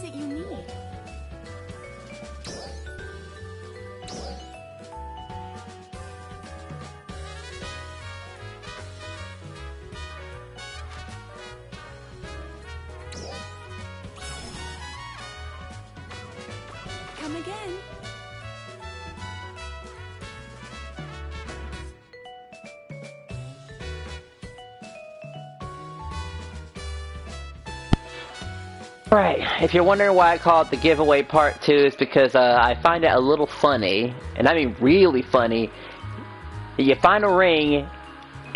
it you need? Come again. Right, if you're wondering why I call it the giveaway part 2, it's because I find it a little funny, and I mean really funny, that you find a ring,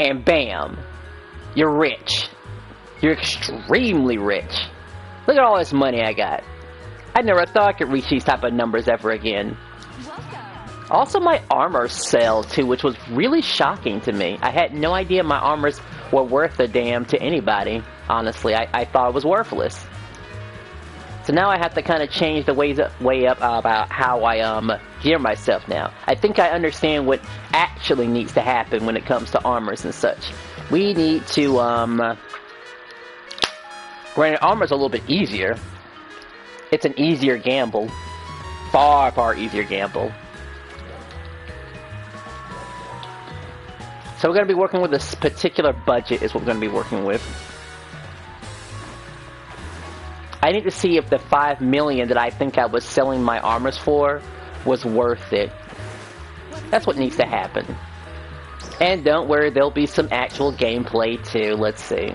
and bam, you're rich. You're extremely rich. Look at all this money I got. I never thought I could reach these type of numbers ever again. Welcome. Also, my armors sell too, which was really shocking to me. I had no idea my armors were worth a damn to anybody, honestly. I thought it was worthless. So now I have to kind of change the way up about how I gear myself now. I think I understand what actually needs to happen when it comes to armors and such. We need to, granted, armor's a little bit easier. It's an easier gamble. Far, far easier gamble. So we're going to be working with this particular budget is what we're going to be working with. I need to see if the 5 million that I think I was selling my armors for was worth it. That's what needs to happen. And don't worry, there'll be some actual gameplay too. Let's see.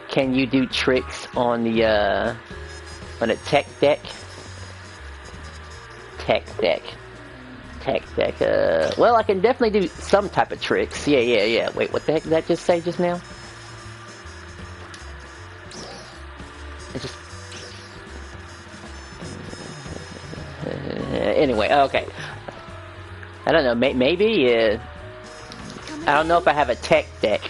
Can you do tricks on a tech deck? Tech deck. Well, I can definitely do some type of tricks. Yeah. Wait, what the heck did that just say just now? Anyway, okay. I don't know, maybe, I don't know if I have a tech deck.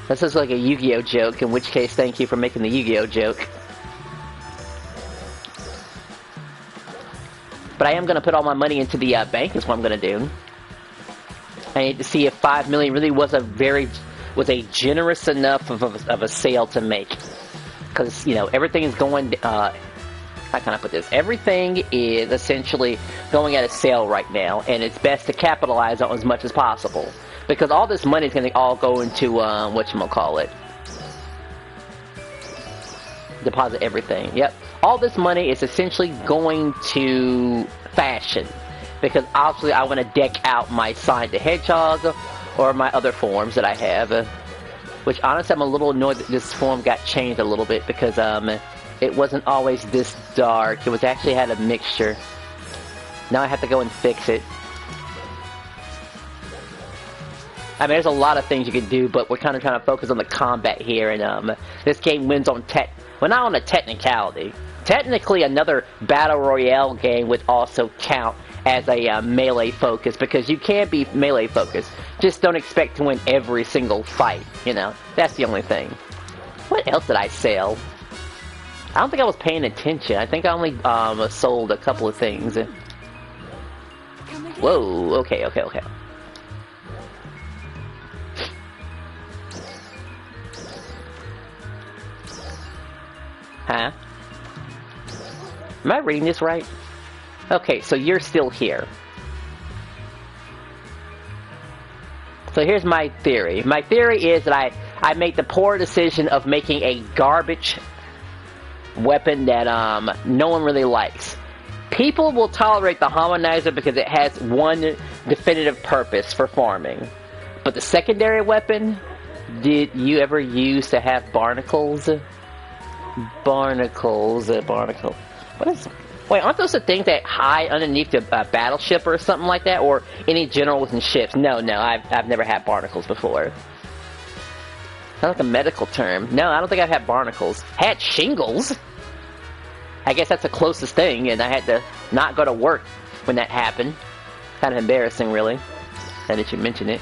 This is like a Yu-Gi-Oh joke, in which case, thank you for making the Yu-Gi-Oh joke. But I am going to put all my money into the bank, is what I'm going to do. I need to see if 5 million really was a generous enough of a sale to make. Because, you know, everything is going, how can I put this? Everything is essentially going at a sale right now, and it's best to capitalize on as much as possible. Because all this money is going to all go into, whatchamacallit. Deposit everything, yep. All this money is essentially going to fashion. Because obviously I want to deck out my Sonic the Hedgehog, or my other forms that I have. Which honestly I'm a little annoyed that this form got changed a little bit, because, it wasn't always this dark. It was actually had a mixture. Now I have to go and fix it. I mean, there's a lot of things you can do, but we're kind of trying to focus on the combat here, and this game wins on well, not on a technicality. Technically, another Battle Royale game would also count as a melee focus, because you can be melee focused. Just don't expect to win every single fight, you know? That's the only thing. What else did I sell? I don't think I was paying attention. I think I only sold a couple of things. Whoa, okay. Huh? Am I reading this right? Okay, so you're still here. So here's my theory. My theory is that I made the poor decision of making a garbage weapon that no one really likes. People will tolerate the Hominizer because it has one definitive purpose for farming. But the secondary weapon, did you ever use to have barnacles? Barnacles. What is... Wait, aren't those the things that hide underneath the battleship or something like that? Or any general within ships? No, I've never had barnacles before. Sounds like a medical term. No, I don't think I've had barnacles. Had shingles. I guess that's the closest thing, and I had to not go to work when that happened. Kind of embarrassing, really. Now that you mention it.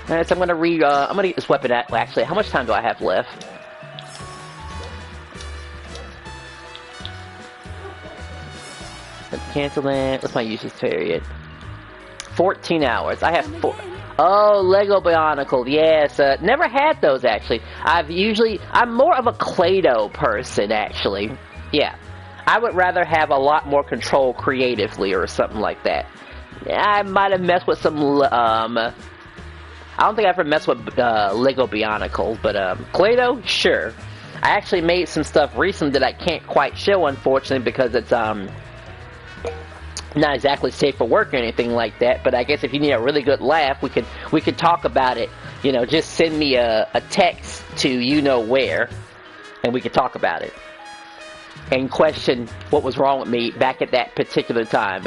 Alright, so I'm gonna get this weapon out. Well, actually, how much time do I have left? Let's cancel that. What's my usage period? 14 hours. I have Oh, Lego Bionicle, yes. Never had those, actually. I'm more of a Play-Doh person, actually. Yeah. I would rather have a lot more control creatively or something like that. I might have messed with some, I don't think I've ever messed with Lego Bionicle, but Play-Doh, sure. I actually made some stuff recently that I can't quite show, unfortunately, because it's, not exactly safe for work or anything like that, but I guess if you need a really good laugh, we could talk about it. You know, just send me a text to you know where, and we could talk about it. And question what was wrong with me back at that particular time.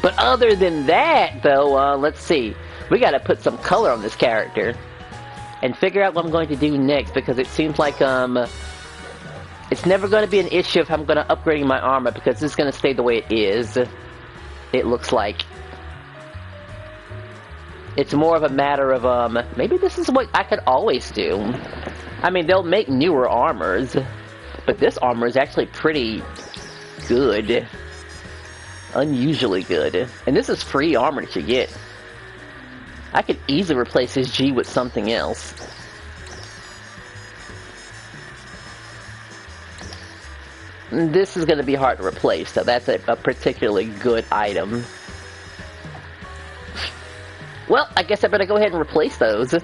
But other than that, though, let's see. We gotta put some color on this character. And figure out what I'm going to do next, because it seems like, it's never going to be an issue if I'm going to upgrade my armor, because this is going to stay the way it is. It looks like. It's more of a matter of, maybe this is what I could always do. I mean, they'll make newer armors, but this armor is actually pretty good. Unusually good. And this is free armor that you get. I could easily replace his G with something else. This is going to be hard to replace, so that's a particularly good item. Well, I guess I better go ahead and replace those.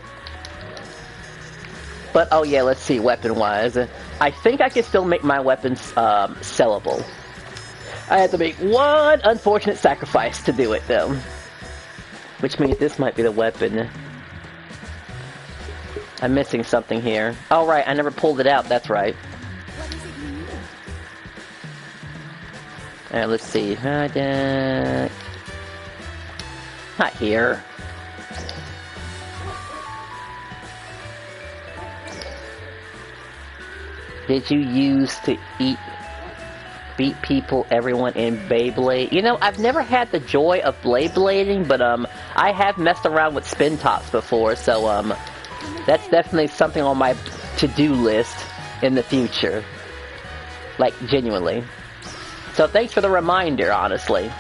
But, oh yeah, let's see, weapon-wise. I think I can still make my weapons sellable. I have to make one unfortunate sacrifice to do it, though. Which means this might be the weapon. I'm missing something here. Oh, right, I never pulled it out, that's right. Alright, let's see. Not here. Did you use to beat people, everyone in Beyblade? You know, I've never had the joy of blade blading, but I have messed around with spin tops before, so that's definitely something on my to-do list in the future. Like, genuinely. So thanks for the reminder, honestly.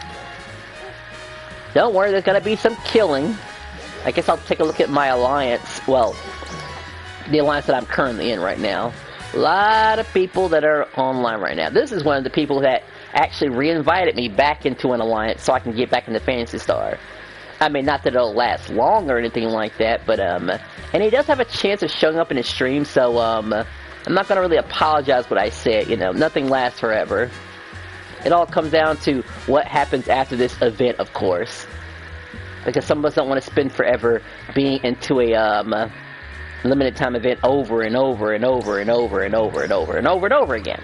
Don't worry, there's gonna be some killing. I guess I'll take a look at my alliance. Well, the alliance that I'm currently in right now. A lot of people that are online right now. This is one of the people that actually re-invited me back into an alliance so I can get back into Phantasy Star. I mean, not that it'll last long or anything like that, but, and he does have a chance of showing up in his stream, so, I'm not gonna really apologize what I said, you know, nothing lasts forever. It all comes down to what happens after this event, of course. Because some of us don't want to spend forever being into a, limited time event over and over and over and over and over and over and over and over again.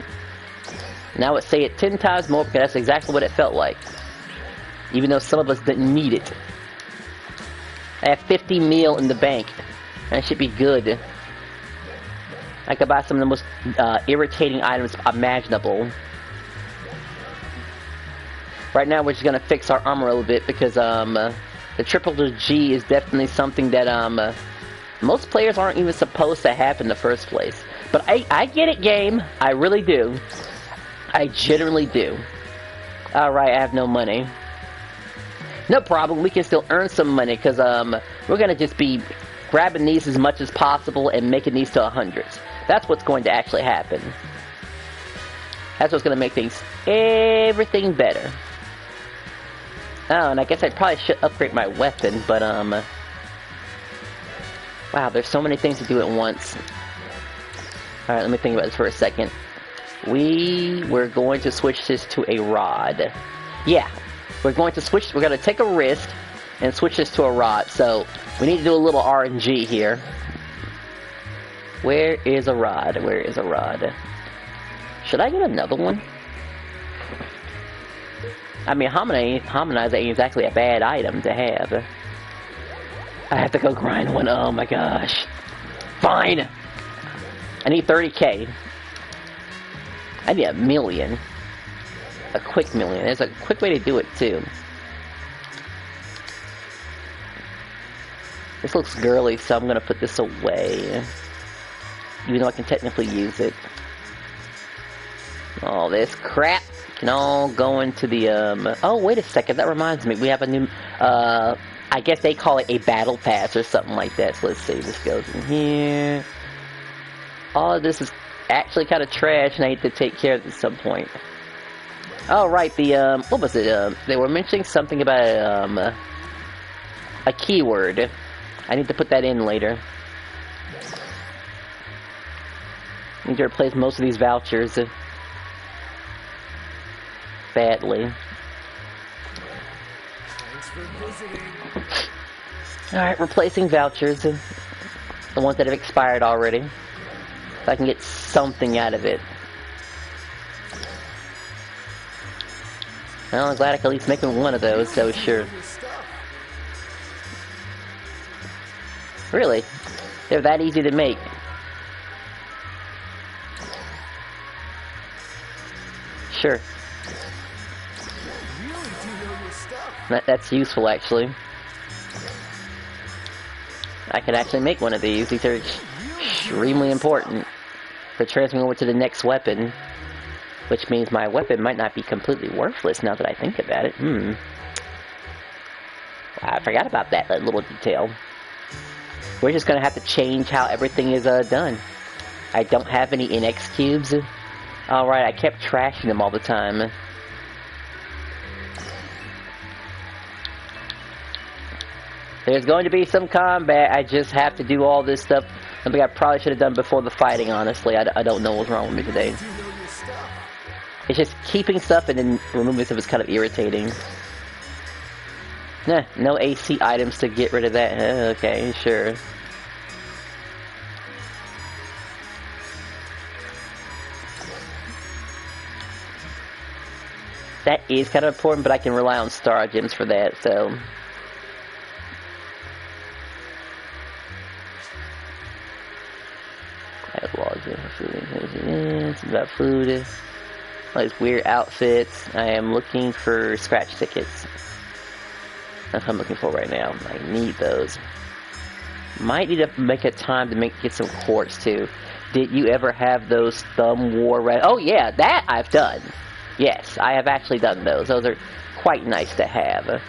Now let's say it 10 times more, because that's exactly what it felt like. Even though some of us didn't need it. I have 50 mil in the bank. And it should be good. I could buy some of the most irritating items imaginable. Right now we're just gonna fix our armor a little bit, because the triple G is definitely something that most players aren't even supposed to have in the first place. But I get it, game. I really do. I generally do. Alright, I have no money. No problem, we can still earn some money, because we're gonna just be grabbing these as much as possible and making these to 100s. That's what's going to actually happen. That's what's gonna make things everything better. Oh, and I guess I probably should upgrade my weapon, but wow, there's so many things to do at once. Alright, let me think about this for a second. We're going to switch this to a rod. Yeah, we're going to take a risk and switch this to a rod, so we need to do a little RNG here. Where is a rod? Where is a rod? Should I get another one? I mean, Hominize ain't exactly a bad item to have. I have to go grind one. Oh my gosh. Fine! I need 30k. I need 1 million. A quick million. There's a quick way to do it, too. This looks girly, so I'm gonna put this away. Even though I can technically use it. All this crap can all go into the, oh, wait a second, that reminds me. We have a new, I guess they call it a battle pass or something like that. So let's see, this goes in here. All of this is actually kind of trash, and I need to take care of it at some point. Oh, right, the, what was it? They were mentioning something about, a keyword. I need to put that in later. I need to replace most of these vouchers. Badly. Thanks for visiting. Alright, replacing vouchers. The ones that have expired already. So I can get something out of it. Well, I'm glad I can at least make one of those, so sure. Really? They're that easy to make. Sure. That's useful, actually. I can actually make one of these. These are extremely important for transferring over to the next weapon. Which means my weapon might not be completely worthless now that I think about it. I forgot about that little detail. We're just gonna have to change how everything is done. I don't have any NX cubes. Alright, I kept trashing them all the time. There's going to be some combat. I just have to do all this stuff. Something I probably should have done before the fighting, honestly. I don't know what's wrong with me today. It's just keeping stuff and then removing stuff is kind of irritating. Nah, no AC items to get rid of that. Okay, sure. That is kind of important, but I can rely on star gems for that, so... It's about food. All these weird outfits. I am looking for scratch tickets. That's what I'm looking for right now. I need those. Might need to make a time to get some quartz too. Did you ever have those thumb war red? Oh yeah, that I've done. Yes, I have actually done those. Those are quite nice to have.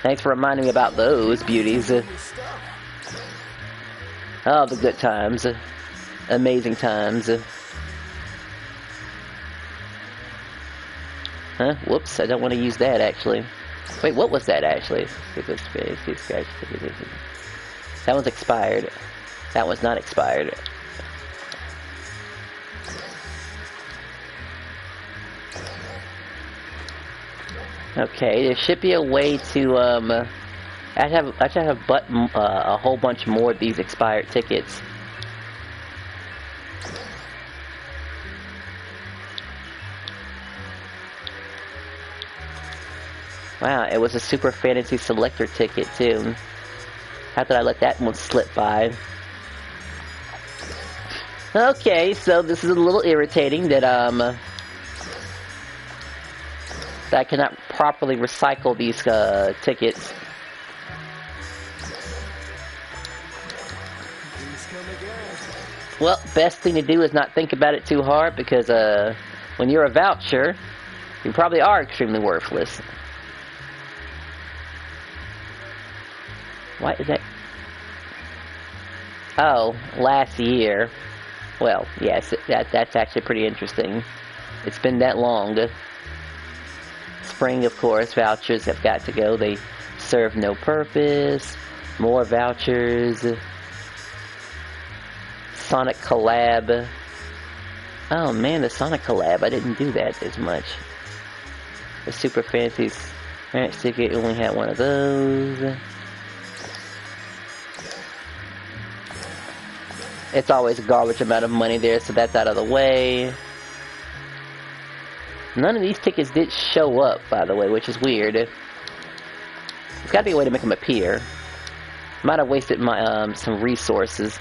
Thanks for reminding me about those beauties. Oh, the good times. Amazing times. Huh? Whoops, I don't want to use that, actually. Wait, what was that, actually? That one's expired. That one's not expired. Okay, there should be a way to, I should have a whole bunch more of these expired tickets. Wow, it was a Super Fantasy Selector ticket, too. How did I let that one slip by? Okay, so this is a little irritating that, that I cannot properly recycle these, tickets. Well, best thing to do is not think about it too hard, because, when you're a voucher, you probably are extremely worthless. Why is that? Oh, last year. Well, yes, that's actually pretty interesting. It's been that long. Spring, of course, vouchers have got to go. They serve no purpose. More vouchers. Sonic Collab. Oh man, the Sonic Collab. I didn't do that as much. The Super Fantasy ticket only had one of those. It's always a garbage amount of money there, so that's out of the way. None of these tickets did show up, by the way, which is weird. There's gotta be a way to make them appear. Might have wasted my, some resources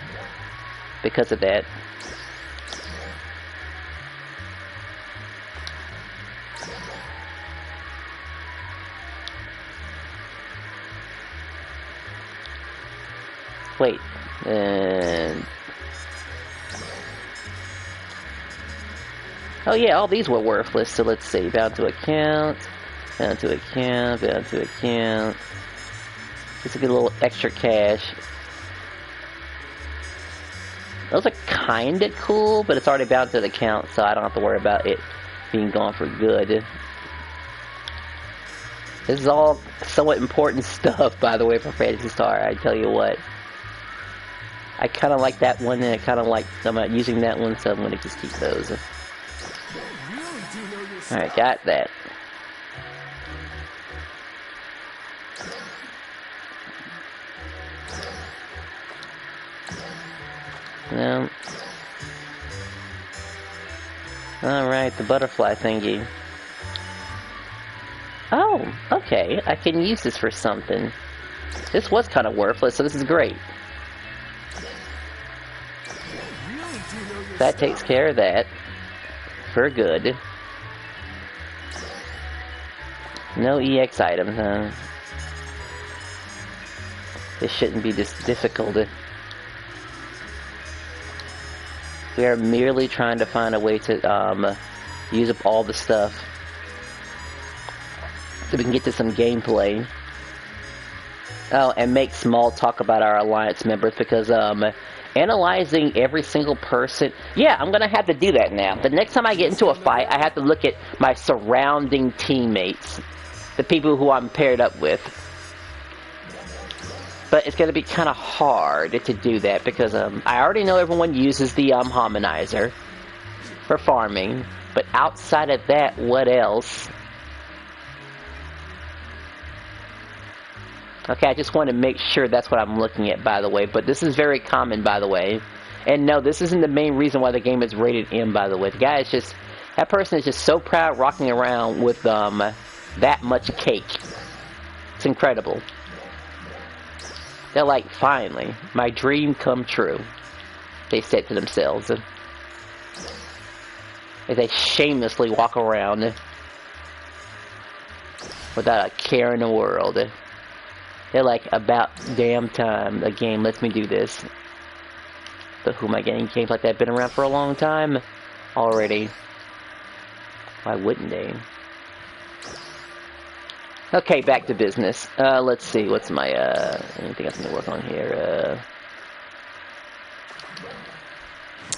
because of that. Wait, and... oh yeah, all these were worthless, so let's see. Bound to account. Down to account, down to account. Just to get a little extra cash. Those are kinda cool, but it's already bound to the account, so I don't have to worry about it being gone for good. This is all somewhat important stuff, by the way, for Phantasy Star, I tell you what. I kinda like that one, and I kinda like, I'm not using that one, so I'm gonna just keep those. Alright, got that. No. Alright, the butterfly thingy. Oh, okay. I can use this for something. This was kind of worthless, so this is great. That takes care of that. For good. No EX items, huh? This shouldn't be this difficult. We are merely trying to find a way to use up all the stuff so we can get to some gameplay. Oh, and make small talk about our alliance members, because analyzing every single person, yeah, I'm gonna have to do that now. The next time I get into a fight, I have to look at my surrounding teammates, the people who I'm paired up with. But it's going to be kind of hard to do that, because I already know everyone uses the hominizer for farming. But outside of that, what else? Okay, I just want to make sure that's what I'm looking at, by the way. But this is very common, by the way. And no, this isn't the main reason why the game is rated M, by the way. The guy is just... That person is just so proud rocking around with that much cake. It's incredible. They're like, finally, my dream come true, they said to themselves. As they shamelessly walk around without a care in the world. They're like, about damn time the game lets me do this. But who am I getting? Games like that have been around for a long time already. Why wouldn't they? Okay, back to business. Let's see, what's my, anything else I can work on here?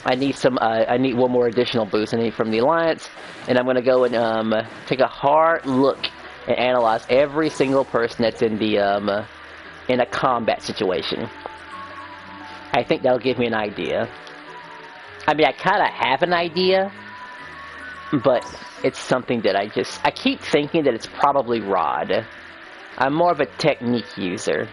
I need some, I need one more additional boost I need from the Alliance, and I'm gonna go and, take a hard look and analyze every single person that's in the, in a combat situation. I think that'll give me an idea. I mean, I kinda have an idea, but it's something that I keep thinking that it's probably Rod. I'm more of a technique user.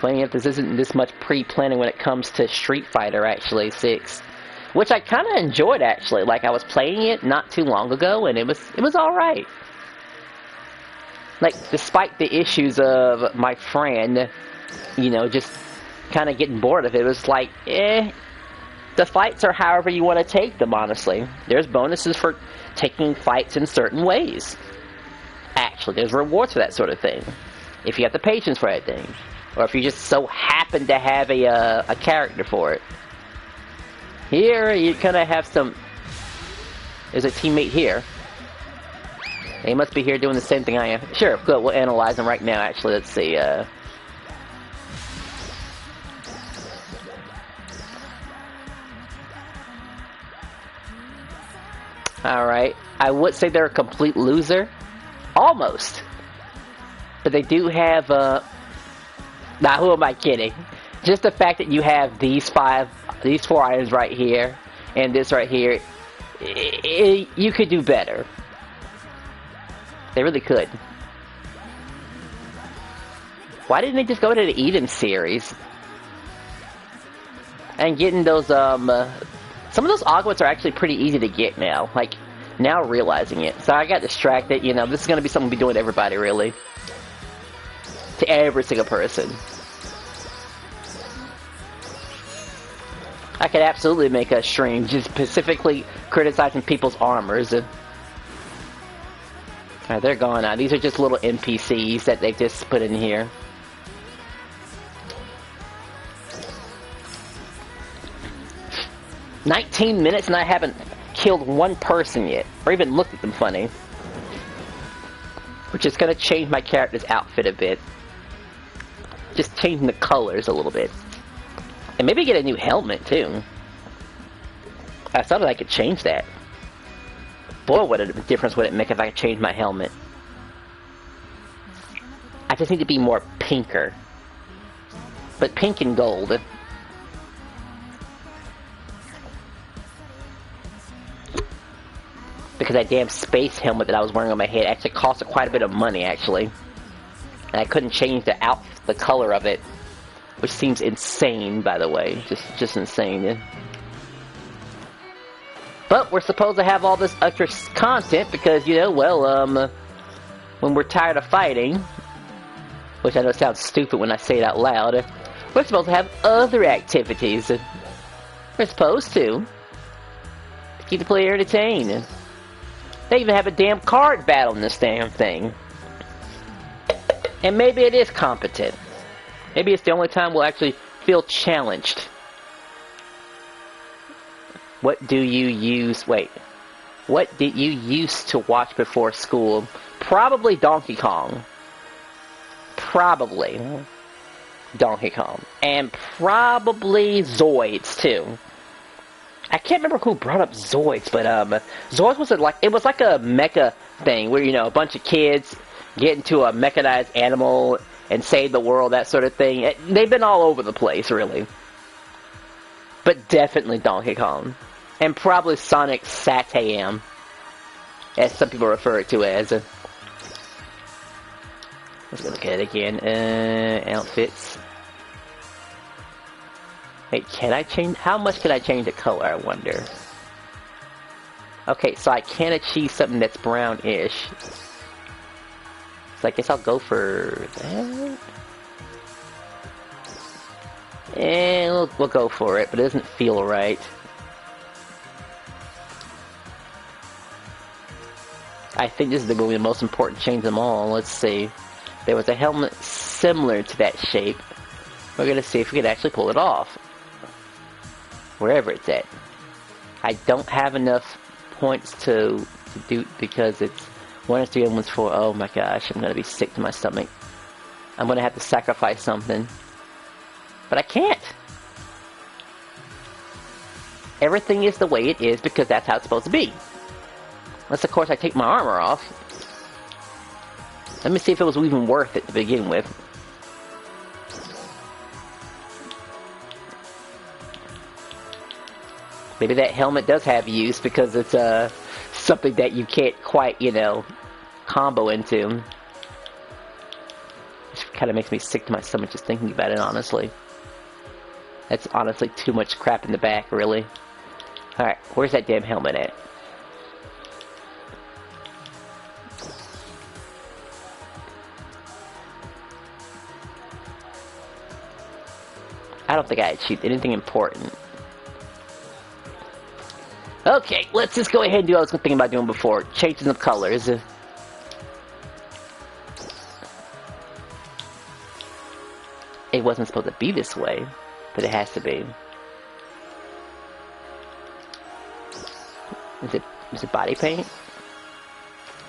Funny enough, this isn't this much pre-planning when it comes to Street Fighter, actually, 6. Which I kinda enjoyed, actually. Like, I was playing it not too long ago, and it was alright. Like, despite the issues of my friend, you know, just kinda getting bored of it, it was like, eh... The fights are however you want to take them, honestly. There's bonuses for taking fights in certain ways. Actually, there's rewards for that sort of thing. If you have the patience for that thing. Or if you just so happen to have a character for it. Here, you kind of have some... There's a teammate here. They must be here doing the same thing I am. Sure, good, we'll analyze them right now, actually. Let's see, Alright, I would say they're a complete loser. Almost. But they do have, Now, who am I kidding? Just the fact that you have these 4 items right here, and this right here, you could do better. They really could. Why didn't they just go to the Eden series? And getting those, some of those augments are actually pretty easy to get now. Like, now realizing it. So I got distracted, you know, this is gonna be something we be doing to everybody, really. To every single person. I could absolutely make a stream just specifically criticizing people's armors. Alright, they're gone now. These are just little NPCs that they've just put in here. ...19 minutes and I haven't killed one person yet, or even looked at them funny. Which is going to change my character's outfit a bit. Just changing the colors a little bit. And maybe get a new helmet, too. I thought I could change that. Boy, what a difference would it make if I could change my helmet. I just need to be more pinker. But pink and gold. Because that damn space helmet that I was wearing on my head actually cost quite a bit of money, actually. And I couldn't change the color of it. Which seems insane, by the way. Just insane, yeah. But we're supposed to have all this extra content because, you know, well, when we're tired of fighting, which I know sounds stupid when I say it out loud, we're supposed to have other activities. We're supposed to keep the player entertained. They even have a damn card battle in this damn thing. And maybe it is competent. Maybe it's the only time we'll actually feel challenged. What do you use? Wait. What did you used to watch before school? Probably Donkey Kong. Probably Donkey Kong. And probably Zoids, too. I can't remember who brought up Zoids, but Zoids was it was like a mecha thing where, you know, a bunch of kids get into a mechanized animal and save the world, that sort of thing. They've been all over the place, really. But definitely Donkey Kong. And probably Sonic Sat-AM, as some people refer it to as. Let's look at it again. Outfits. Wait, can I change? How much can I change the color, I wonder? Okay, so I can achieve something that's brownish. So I guess I'll go for that. And we'll go for it, but it doesn't feel right. I think this is going to be the most important change of them all. Let's see. There was a helmet similar to that shape. We're going to see if we can actually pull it off. Wherever it's at. I don't have enough points to do because it's 1 is 3 and 1's 4. Oh my gosh, I'm going to be sick to my stomach. I'm going to have to sacrifice something. But I can't. Everything is the way it is because that's how it's supposed to be. Unless, of course, I take my armor off. Let me see if it was even worth it to begin with. Maybe that helmet does have use because it's something that you can't quite, you know, combo into. Which kind of makes me sick to my stomach just thinking about it, honestly. That's honestly too much crap in the back, really. Alright, where's that damn helmet at? I don't think I achieved anything important. Okay, let's just go ahead and do what I was thinking about doing before. Changing the colors. It wasn't supposed to be this way, but it has to be. Is it body paint?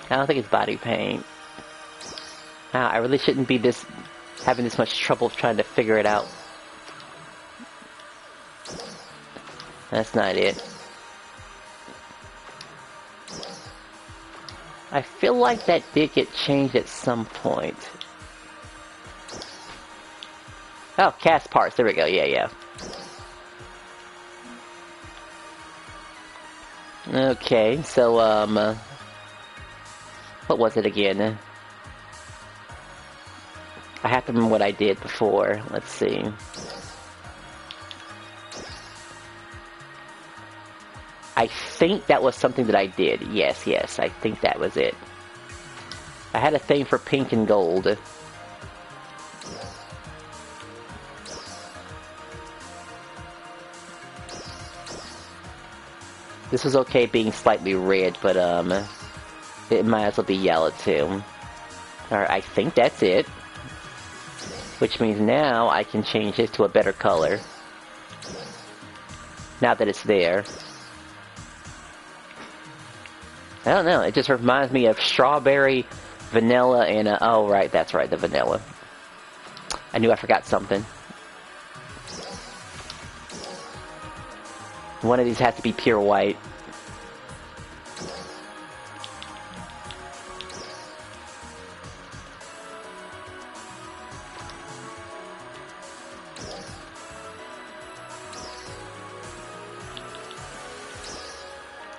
I don't think it's body paint. I really shouldn't be having this much trouble trying to figure it out. That's not it. I feel like that did get changed at some point. Oh, cast parts. There we go. Yeah. Okay, so, what was it again? I have to remember what I did before. Let's see. I think that was something that I did. Yes, I think that was it. I had a thing for pink and gold. This was okay being slightly red, but it might as well be yellow too. Alright, I think that's it. Which means now I can change this to a better color. Now that it's there. I don't know. It just reminds me of strawberry, vanilla, and oh right, that's right, the vanilla. I knew I forgot something. One of these has to be pure white.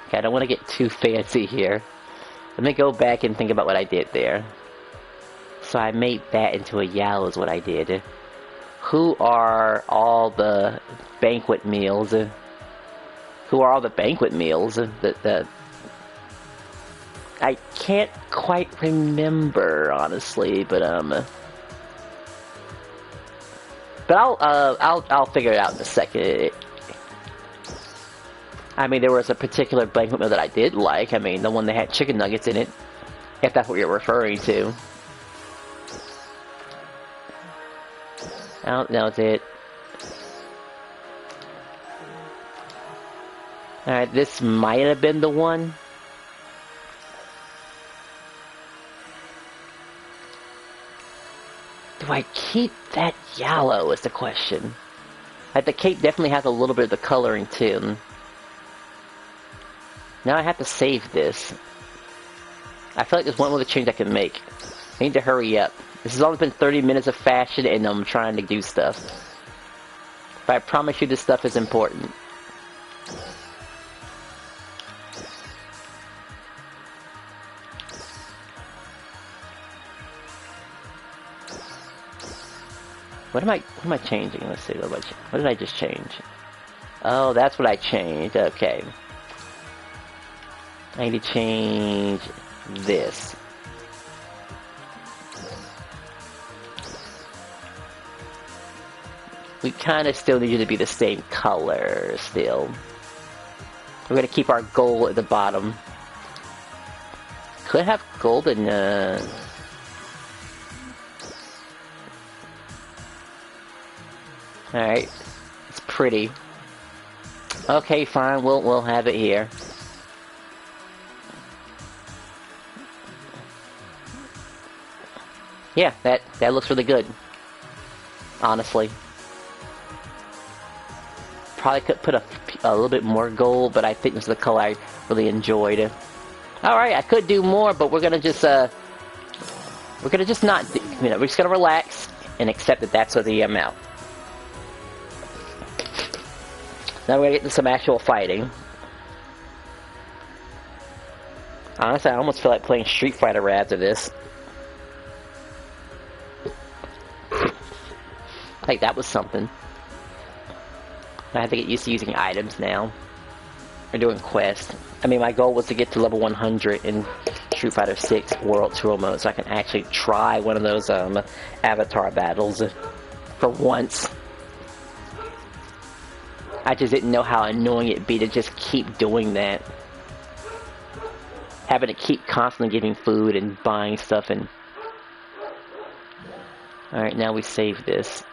Okay, I don't want to get too fancy here. Let me go back and think about what I did there. So I made that into a yellow is what I did. Who are all the banquet meals? Who are all the banquet meals? I can't quite remember, honestly, but I'll figure it out in a second. I mean, there was a particular banquet meal that I did like. I mean, the one that had chicken nuggets in it, if that's what you're referring to. Oh, that was it. Alright, this might have been the one. Do I keep that yellow is the question. Like, the cape definitely has a little bit of the coloring too. Now I have to save this. I feel like there's one other change I can make. I need to hurry up. This has only been 30 minutes of fashion and I'm trying to do stuff. But I promise you this stuff is important. What am I changing? Let's see, what did I just change? Oh, that's what I changed, okay. I need to change this. We kind of still need you to be the same color, still. We're gonna keep our gold at the bottom. Could have golden, Alright. It's pretty. Okay, fine, we'll have it here. Yeah, that looks really good. Honestly. Probably could put a little bit more gold, but I think this is the color I really enjoyed. Alright, I could do more, but we're gonna just not, we're just gonna relax and accept that that's the amount. Now we're gonna get to some actual fighting. Honestly, I almost feel like playing Street Fighter right after this. Like, that was something. I have to get used to using items now. We're doing quests. I mean, my goal was to get to level 100 in Street Fighter 6 World Tour mode, so I can actually try one of those avatar battles for once. I just didn't know how annoying it'd be to just keep doing that. Having to keep constantly giving food and buying stuff and... Alright, now we save this.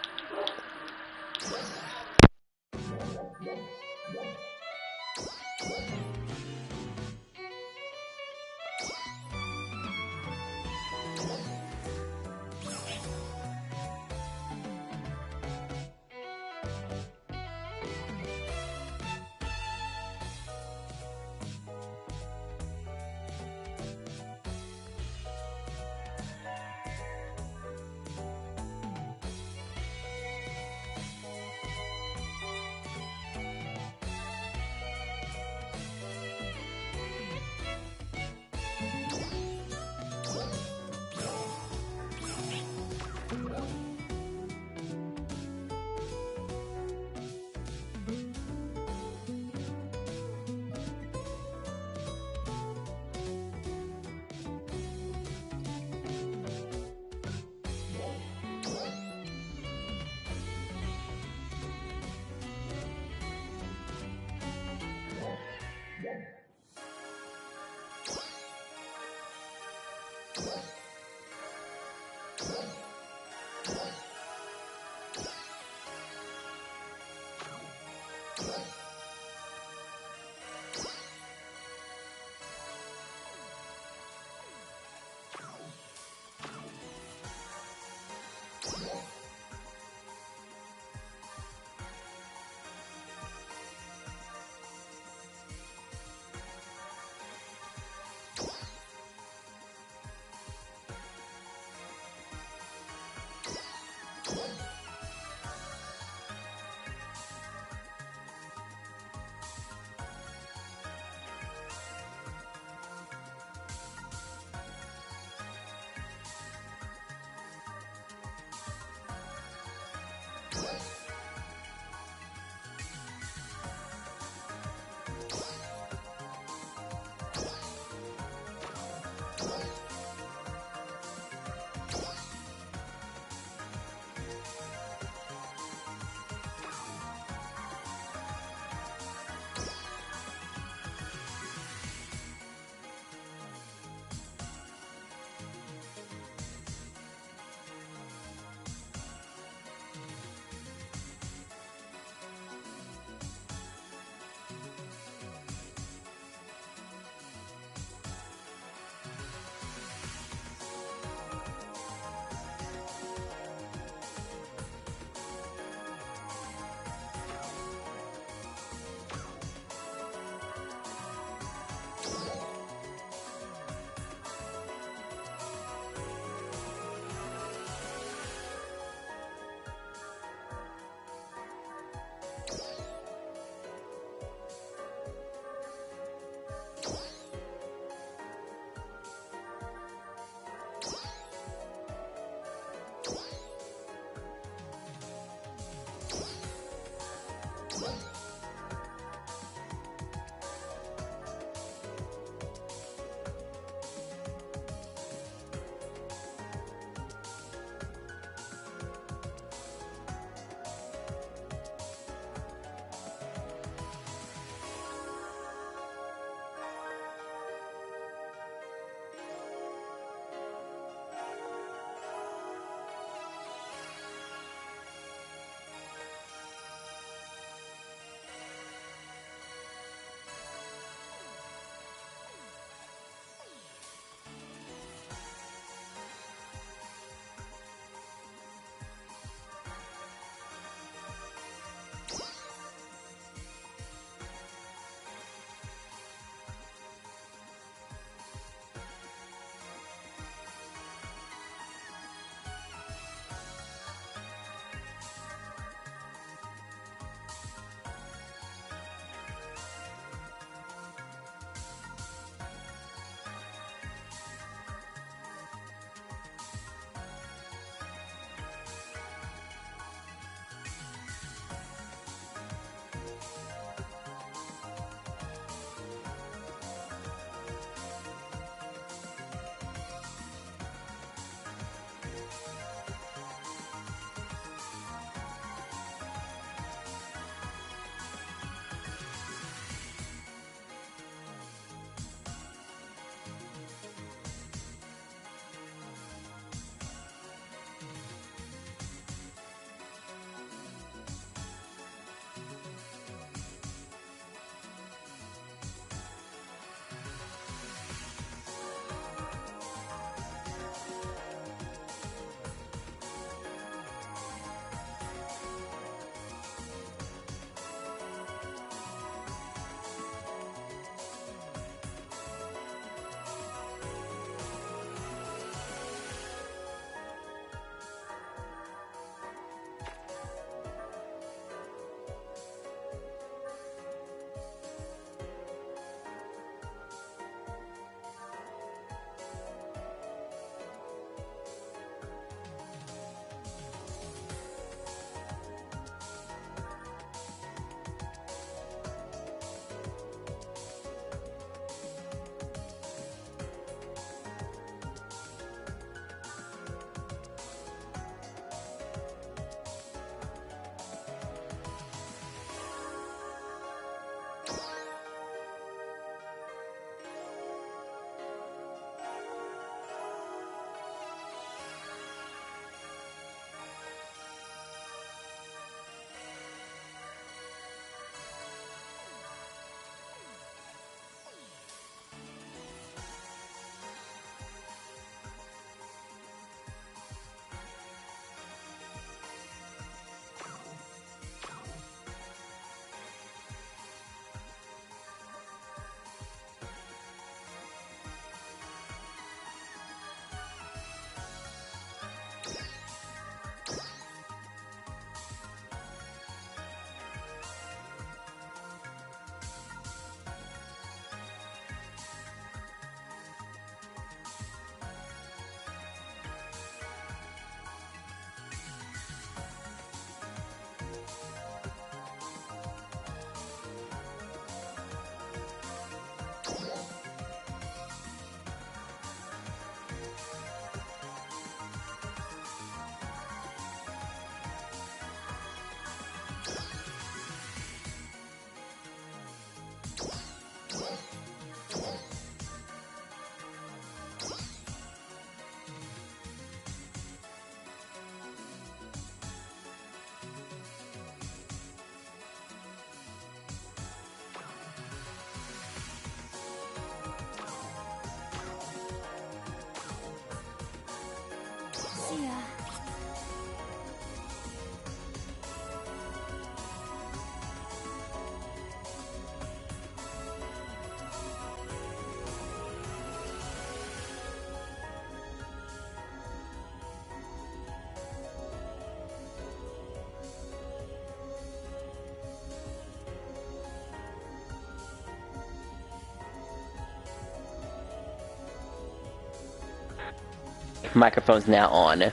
Microphone's now on.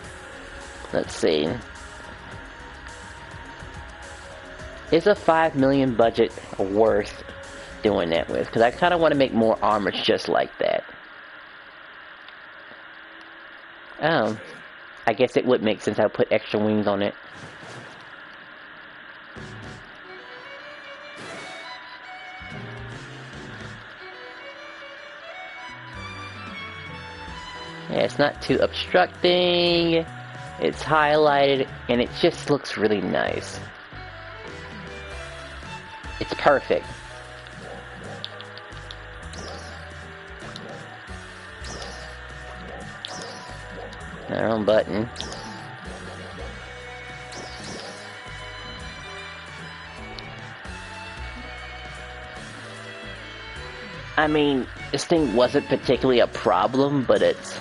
Let's see. Is a 5 million budget worth doing that with? Because I kind of want to make more armors just like that. Oh. I guess it would make sense I would put extra wings on it. Yeah, it's not too obstructing. It's highlighted, and it just looks really nice. It's perfect. Wrong button. I mean, this thing wasn't particularly a problem, but it's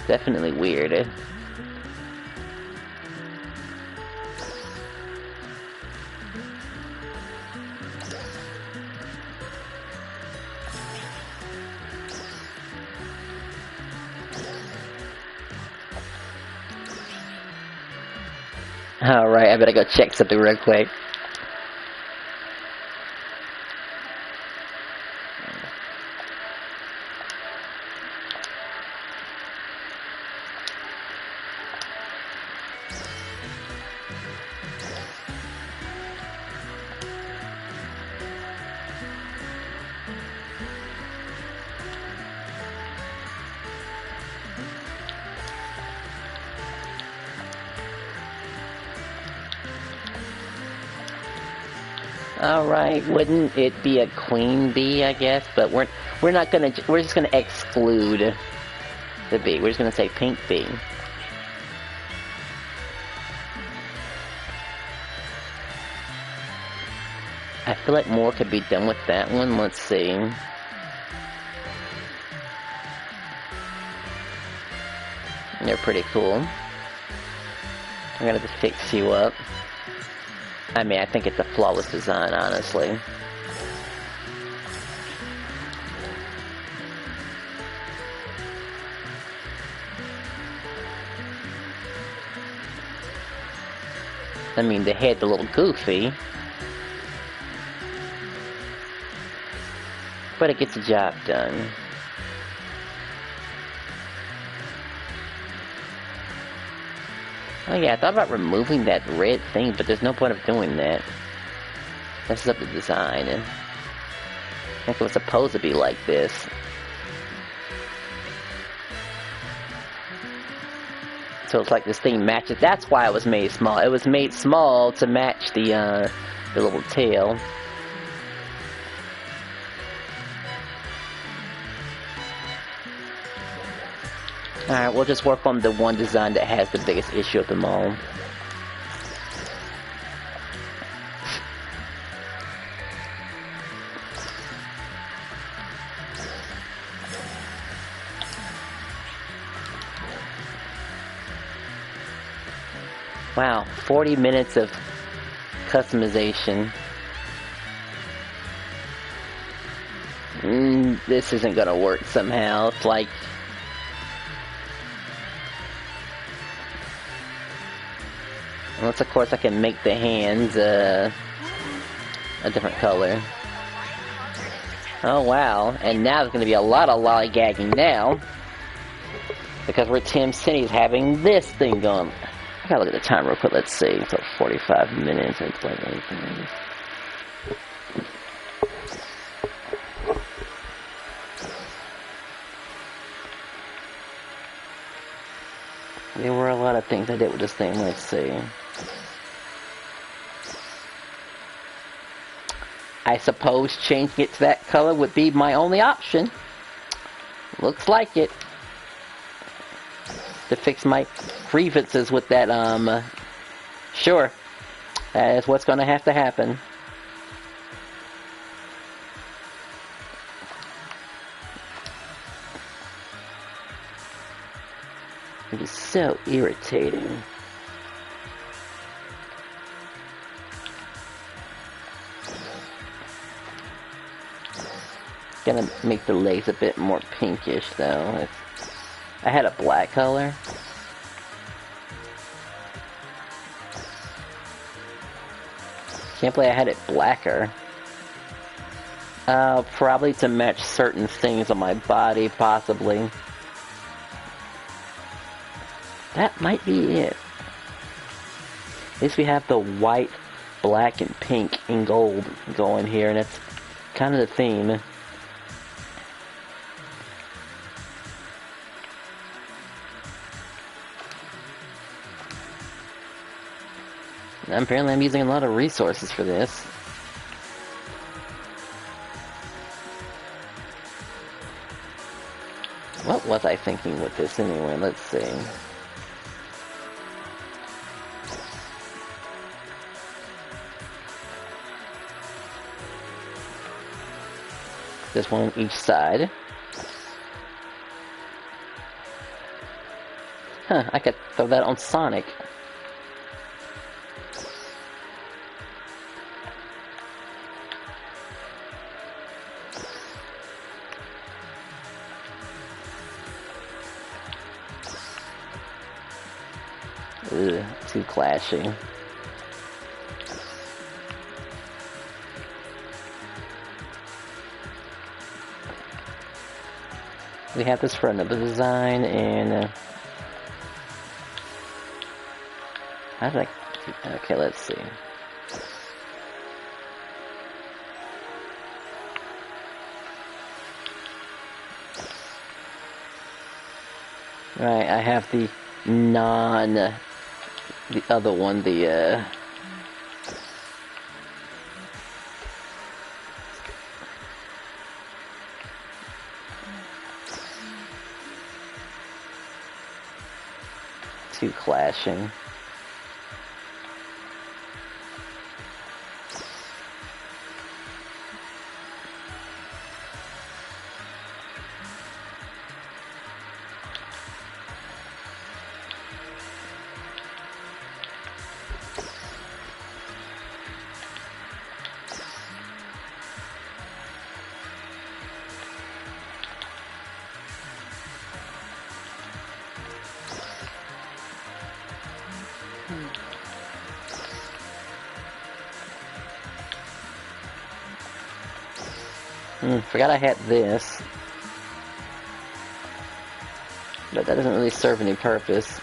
definitely weird. Alright, I better go check something real quick. Alright, wouldn't it be a queen bee, I guess? But we're just gonna exclude the bee. We're just gonna say pink bee. I feel like more could be done with that one. Let's see. They're pretty cool. I gotta just fix you up. I mean, I think it's a flawless design, honestly. I mean, the head's a little goofy, but it gets the job done. Oh yeah, I thought about removing that red thing, but there's no point of doing that. Messes up the design. I think it was supposed to be like this. So it's like this thing matches. That's why it was made small. It was made small to match the little tail. Alright, we'll just work on the one design that has the biggest issue of them all. Wow, 40 minutes of customization. This isn't gonna work somehow. It's like... Unless, of course, I can make the hands a different color. Oh, wow. And now there's going to be a lot of lollygagging now. Because we're Tim City's having this thing going. I gotta look at the time real quick. Let's see. It's like 45 minutes. There were a lot of things I did with this thing. Let's see. I suppose changing it to that color would be my only option. Looks like it. To fix my grievances with that, sure. That is what's gonna have to happen. It is so irritating. Gonna make the legs a bit more pinkish though. I had a black color. Can't believe I had it blacker. Probably to match certain things on my body, possibly. That might be it. At least we have the white, black, and pink and gold going here, and that's kind of the theme. And apparently I'm using a lot of resources for this. What was I thinking with this anyway? Let's see. Just one on each side. Huh, I could throw that on Sonic. Ugh, too clashing. We have this for another design, and how did I? Okay, let's see. Right, I have the the other one, the two clashing. Forgot I had this. But that doesn't really serve any purpose.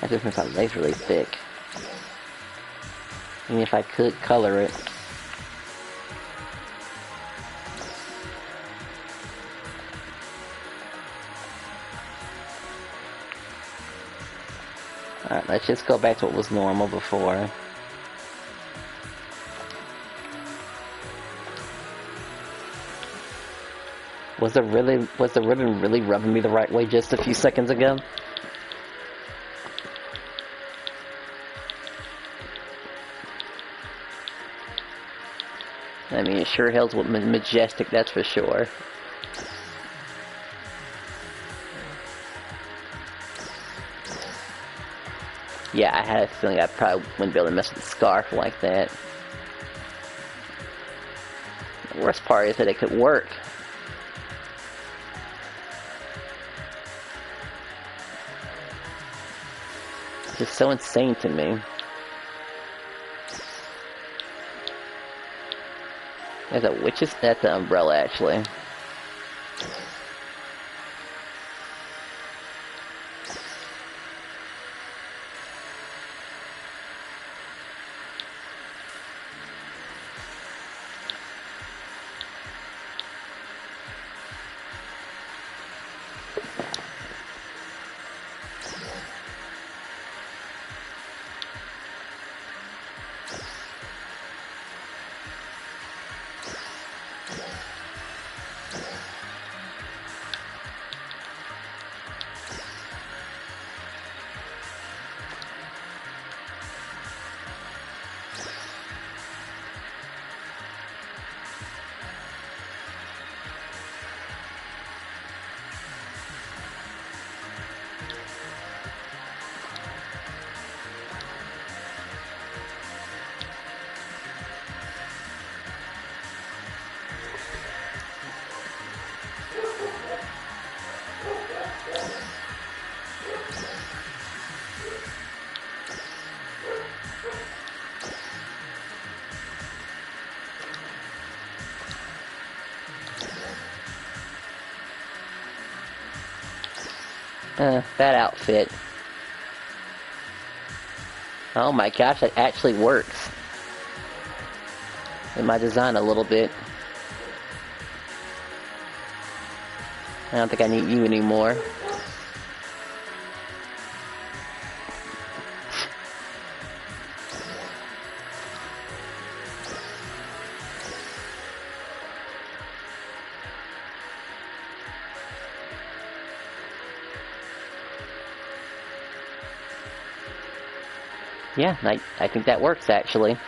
That just makes my legs really thick. Even if I could color it. Alright, let's just go back to what was normal before. Was the ribbon really rubbing me the right way just a few seconds ago? I mean, it sure hell's majestic, that's for sure. Yeah, I had a feeling I probably wouldn't be able to mess with the scarf like that. The worst part is that it could work. It's just so insane to me. There's a witch's... That's an umbrella, actually. That outfit. Oh my gosh, that actually works. In my design a little bit. I don't think I need you anymore. Yeah, I think that works actually.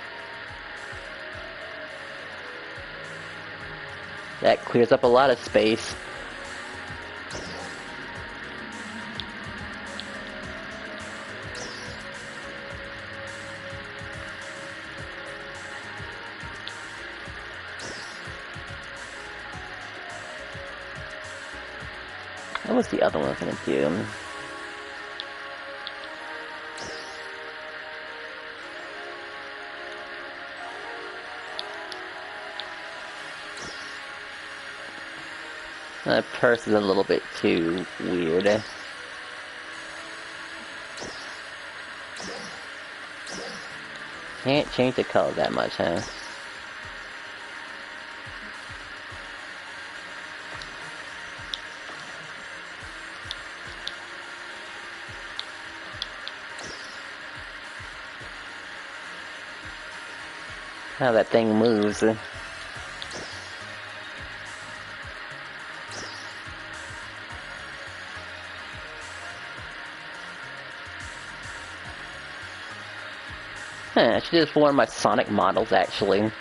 That clears up a lot of space. What was the other one I was gonna do? That purse is a little bit too weird. Can't change the color that much, huh? How that thing moves. I should just form my Sonic models, actually. And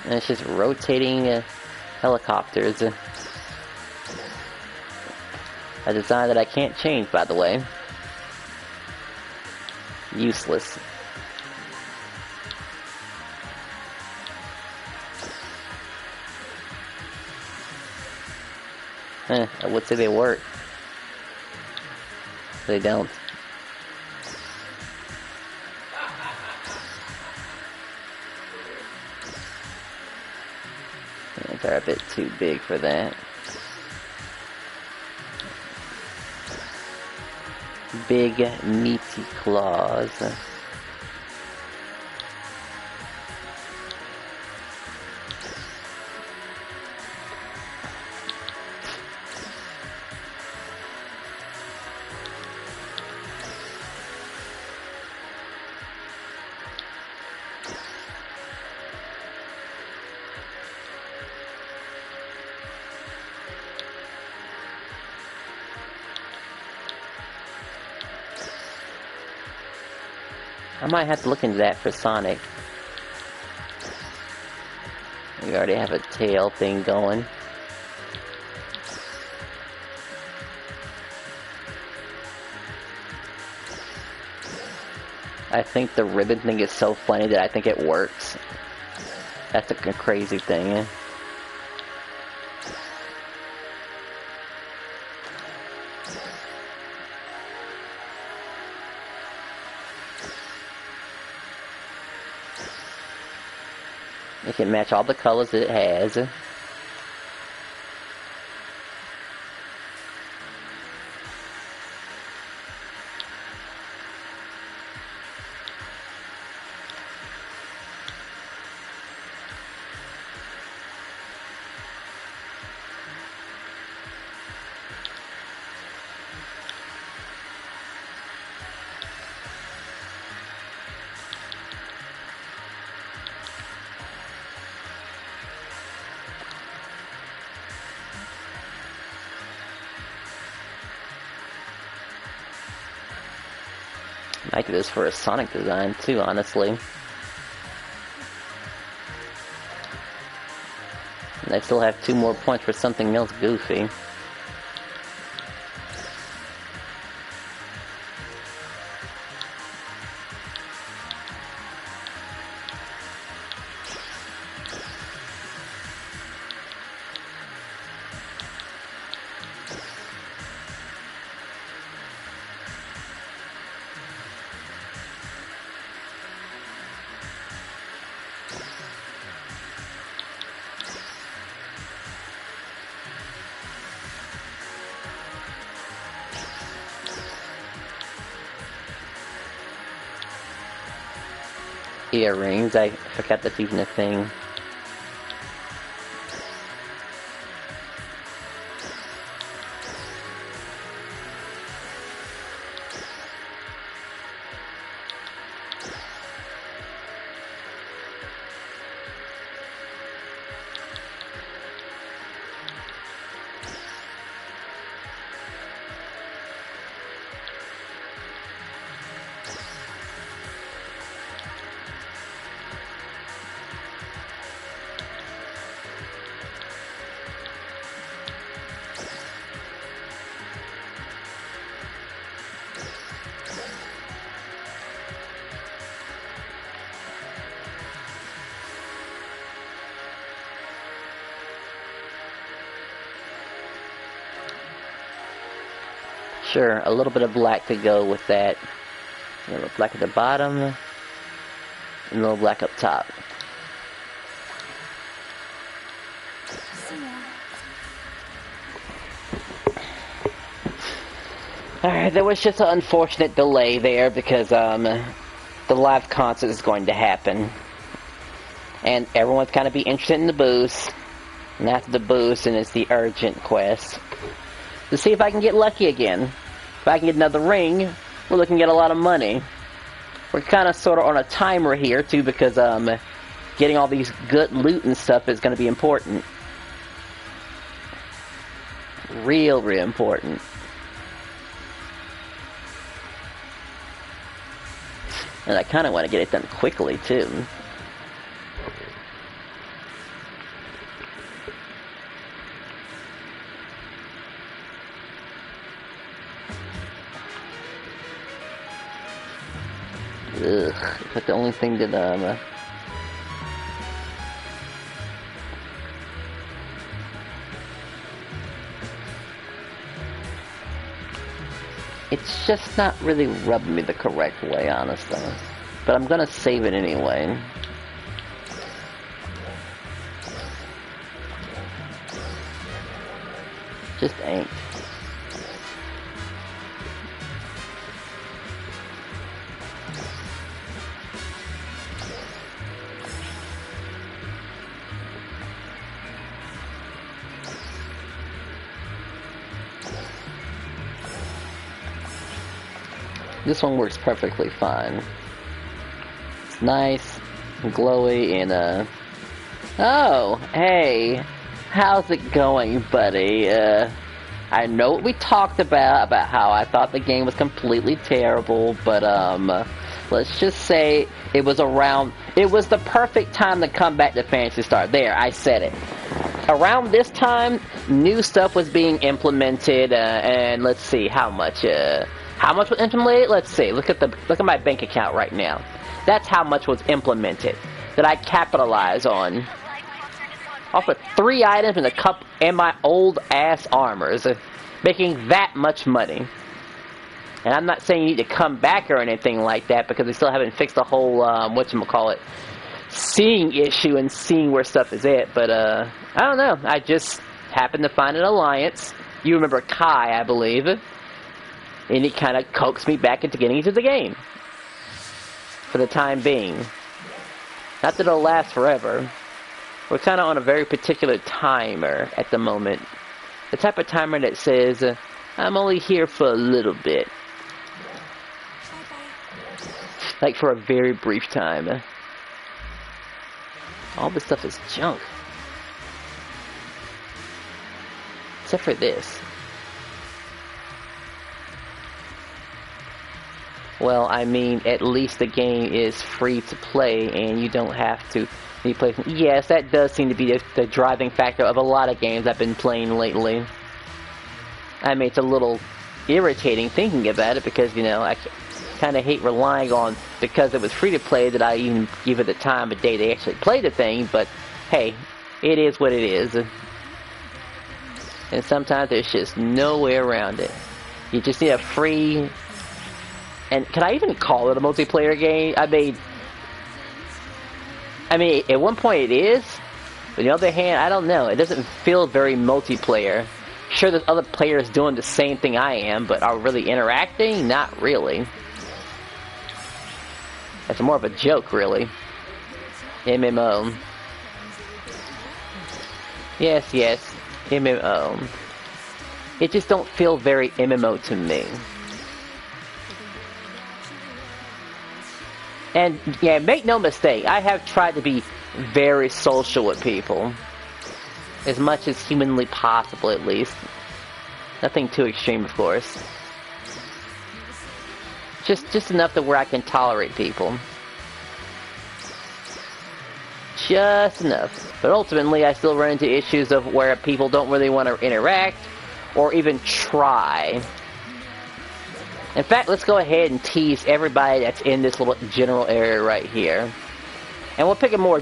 it's just rotating helicopters. A design that I can't change, by the way. Useless. I would say they work. They don't. They're a bit too big for that. Big, meaty claws. I might have to look into that for Sonic. We already have a tail thing going. I think the ribbon thing is so funny that I think it works. That's a crazy thing. It can match all the colors that it has. I might do this for a Sonic design too, honestly. And I still have 2 more points for something else goofy. earrings. I forgot that's even a thing. Sure, a little bit of black to go with that. A little black at the bottom, and a little black up top. Alright, there was just an unfortunate delay there because the live concert is going to happen. And everyone's kind of be interested in the boost. And after the boost, and it's the urgent quest. To see if I can get lucky again. If I can get another ring, we're looking at a lot of money. We're kind of sort of on a timer here, too, because getting all these good loot and stuff is going to be important. Real important. And I kind of want to get it done quickly, too. Ugh, but the only thing that, it's just not really rubbing me the correct way, honestly. But I'm gonna save it anyway. Just ain't. This one works perfectly fine. It's nice, and glowy, and oh, hey, how's it going, buddy? I know what we talked about how I thought the game was completely terrible, but let's just say it was the perfect time to come back to Phantasy Star. There, I said it. Around this time, new stuff was being implemented, and let's see, how much was implemented? Let's see. Look at my bank account right now. That's how much was implemented that I capitalize on. Off of 3 items and a cup and my old ass armors, making that much money. And I'm not saying you need to come back or anything like that because they still haven't fixed the whole whatchamacallit, seeing issue and seeing where stuff is at. But I don't know. I just happened to find an alliance. You remember Kai, I believe. And it kind of coaxed me back into getting into the game. For the time being. Not that it'll last forever. We're kind of on a very particular timer at the moment. The type of timer that says, I'm only here for a little bit. Like for a very brief time. All this stuff is junk. Except for this. Well, I mean, at least the game is free to play, and you don't have to be playing. Yes, that does seem to be the driving factor of a lot of games I've been playing lately. I mean, it's a little irritating thinking about it, because, you know, I kind of hate relying on, because it was free to play, that I even give it the time of day to actually play the thing, but, hey, it is what it is. And sometimes there's just no way around it. You just need a free... And can I even call it a multiplayer game? I mean, at one point it is, but on the other hand, I don't know. It doesn't feel very multiplayer. Sure, there's other players doing the same thing I am, but are really interacting? Not really. It's more of a joke, really. MMO. Yes, yes, MMO. It just don't feel very MMO to me. And yeah, make no mistake, I have tried to be very social with people. As much as humanly possible, at least. Nothing too extreme, of course. Just enough to where I can tolerate people. Just enough. But ultimately, I still run into issues of where people don't really want to interact, or even try. In fact, let's go ahead and tease everybody that's in this little general area right here. And we'll pick a more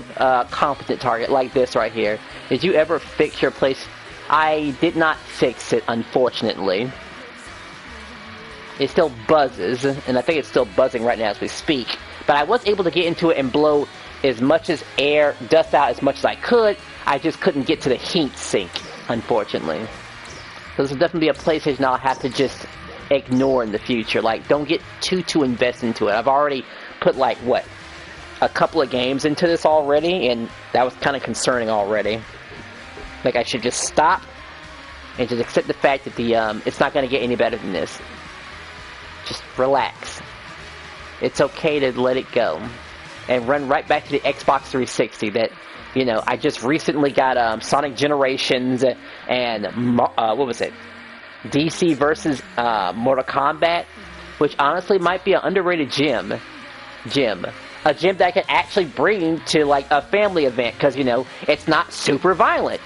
competent target, like this right here. Did you ever fix your place? I did not fix it, unfortunately. It still buzzes, and I think it's still buzzing right now as we speak. But I was able to get into it and blow as much as air, dust out as much as I could. I just couldn't get to the heat sink, unfortunately. So this will definitely be a PlayStation I'll have to just ignore in the future. Like, don't get too invested into it. I've already put, like, what? A couple of games into this already, and that was kind of concerning already. Like, I should just stop and just accept the fact that it's not going to get any better than this. Just relax. It's okay to let it go. And run right back to the Xbox 360 that, you know, I just recently got Sonic Generations and, what was it? DC versus Mortal Kombat, which honestly might be an underrated gym. A gym that I can actually bring to, like, a family event, because, you know, it's not super violent.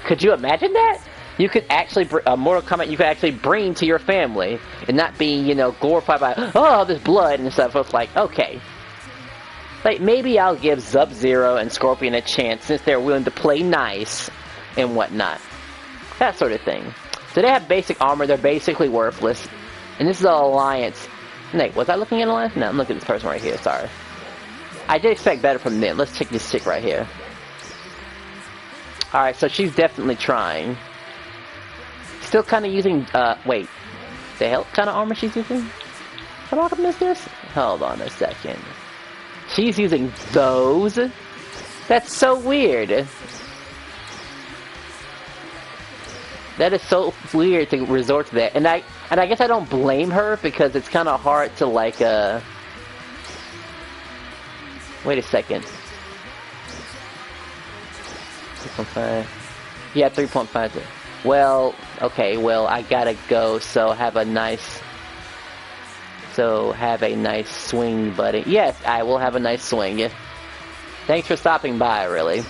Could you imagine that? You could actually, Mortal Kombat you could actually bring to your family, and not be, you know, glorified by, oh, there's blood and stuff. It's like, okay. Like, maybe I'll give Sub-Zero and Scorpion a chance, since they're willing to play nice, and whatnot. That sort of thing. So they have basic armor, they're basically worthless. And this is an alliance. Wait, was I looking at alliance? No, I'm looking at this person right here, sorry. I did expect better from them. Let's check this chick right here. Alright, so she's definitely trying. Still kind of using, wait. The hell kind of armor she's using? How do I miss this? Hold on a second. She's using those? That's so weird. That is so weird to resort to that. And I guess I don't blame her, because it's kind of hard to, like, wait a second. 3.5. Yeah, 3.5. Well, okay, well, I gotta go, so have a nice swing, buddy. Yes, I will have a nice swing. Thanks for stopping by, really. A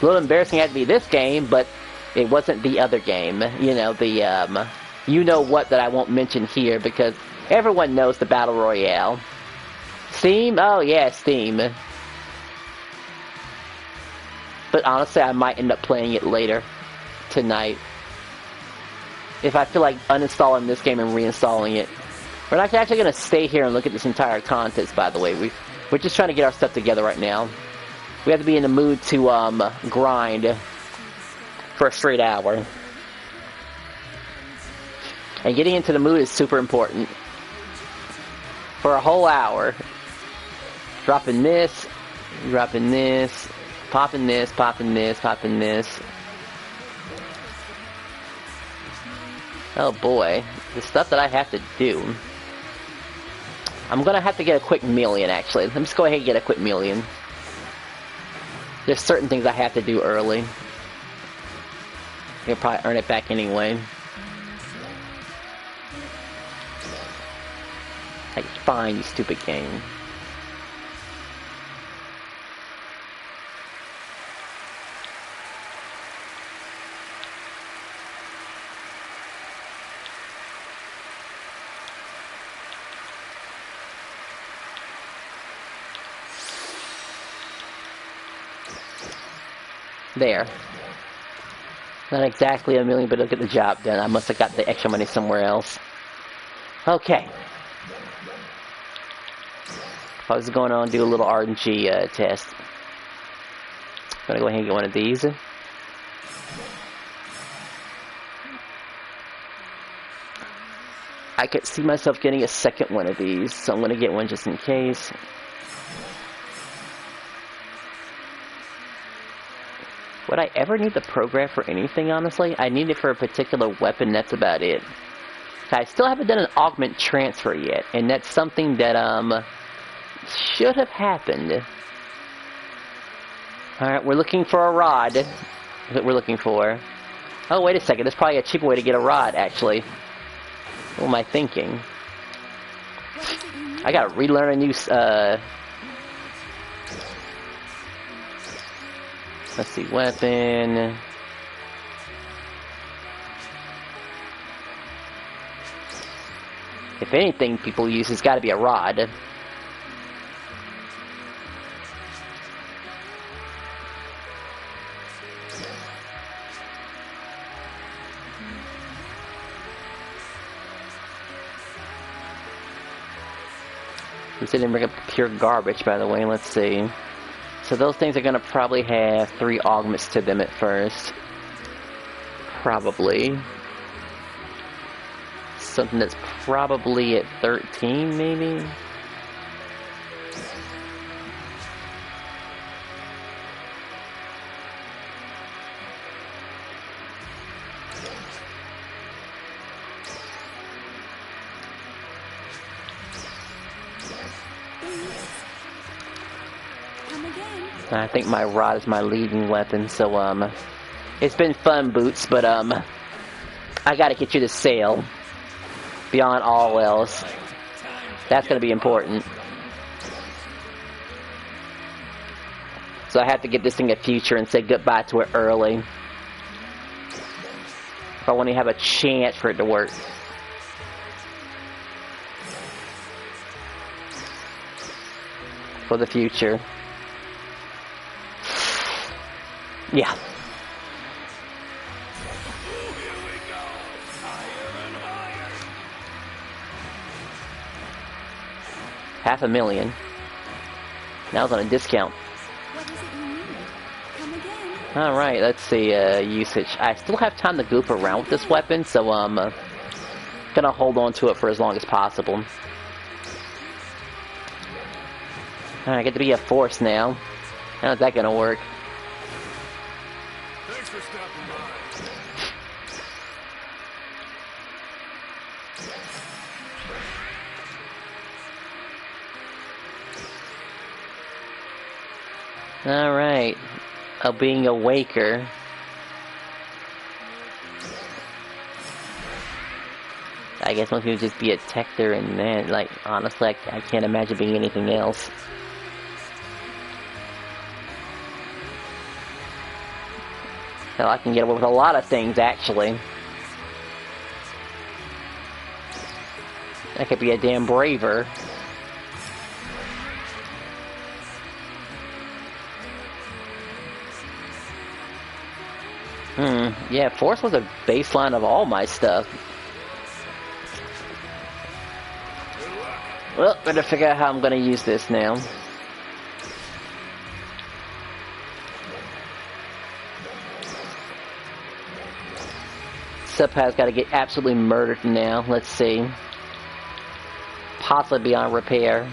little embarrassing it had to be this game, but it wasn't the other game. You know, the, you know what that I won't mention here, because everyone knows the Battle Royale. Steam? Oh, yeah, Steam. But honestly, I might end up playing it later tonight. If I feel like uninstalling this game and reinstalling it. We're not actually going to stay here and look at this entire contest, by the way. We're just trying to get our stuff together right now. We have to be in the mood to grind for a straight hour. And getting into the mood is super important. For a whole hour. Dropping this, popping this, popping this, popping this. Oh boy, the stuff that I have to do. I'm gonna have to get a quick million, actually. Let me just go ahead and get a quick million. There's certain things I have to do early. You'll probably earn it back anyway. Like, fine, you stupid game. There. Not exactly a million, but it'll get the job done. I must have got the extra money somewhere else. Okay. I was going on do a little RNG test. I'm gonna go ahead and get one of these. I could see myself getting a second one of these, so I'm gonna get one just in case. Would I ever need the program for anything, honestly? I need it for a particular weapon, that's about it. I still haven't done an augment transfer yet, and that's something that, should have happened. Alright, we're looking for a rod. That's what we're looking for. Oh, wait a second, there's probably a cheaper way to get a rod, actually. What am I thinking? I gotta relearn a new, let's see, weapon. If anything people use, it's gotta be a rod. This didn't bring up pure garbage, by the way. Let's see. So those things are going to probably have 3 augments to them at first. Probably. Something that's probably at 13, maybe? I think my rod is my leading weapon, so, it's been fun, Boots, but, I gotta get you to sail. Beyond all else. That's gonna be important. So I have to give this thing a future and say goodbye to it early. If I want to have a chance for it to work. For the future. Yeah. $500,000. Now it's on a discount. What is it you need? Come again. Alright, let's see, usage. I still have time to goof around with this weapon, so I'm gonna hold on to it for as long as possible. Alright, I get to be a force now. How's that gonna work? Thanks for stopping by. Alright. Being a waker. I guess most people just be a Tector and then, like, honestly, I can't imagine being anything else. Hell, I can get away with a lot of things, actually. I could be a damn braver. Yeah, Force was a baseline of all my stuff. Well, better figure out how I'm gonna use this now. Subpat's gotta get absolutely murdered now. Let's see. Possibly beyond repair.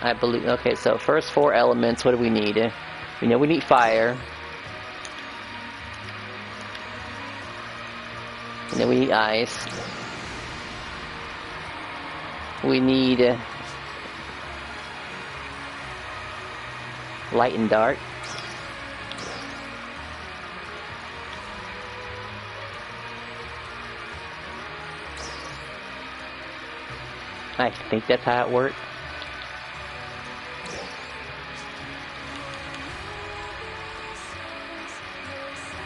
I believe... Okay, so first 4 elements, what do we need? We know we need fire. And then we need ice. We need... light and dark. I think that's how it works.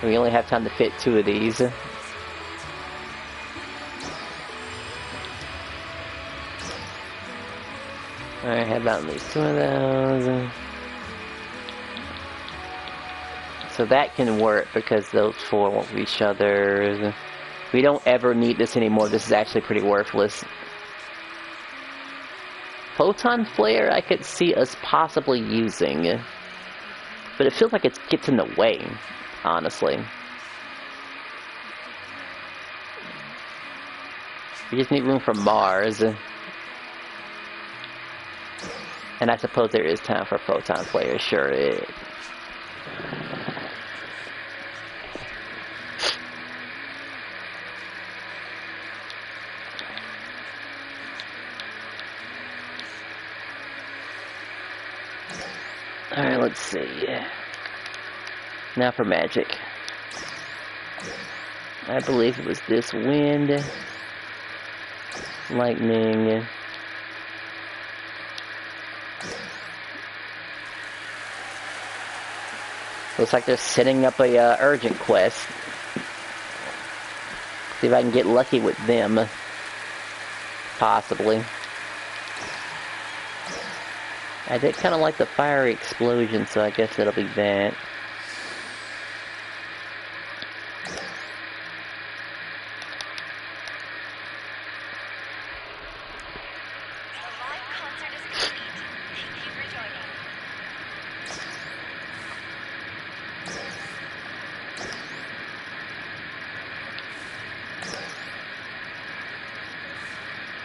We only have time to fit 2 of these. Alright, how about at least 2 of those? So that can work because those 4 won't be each other's. We don't ever need this anymore. This is actually pretty worthless. Photon Flare I could see us possibly using. But it feels like it gets in the way, honestly. We just need room for Mars. And I suppose there is time for photon players, sure is. Alright, let's see. Now for magic. I believe it was this wind, lightning, looks like they're setting up a urgent quest. See if I can get lucky with them. Possibly. I did kind of like the fiery explosion, so I guess it'll be that.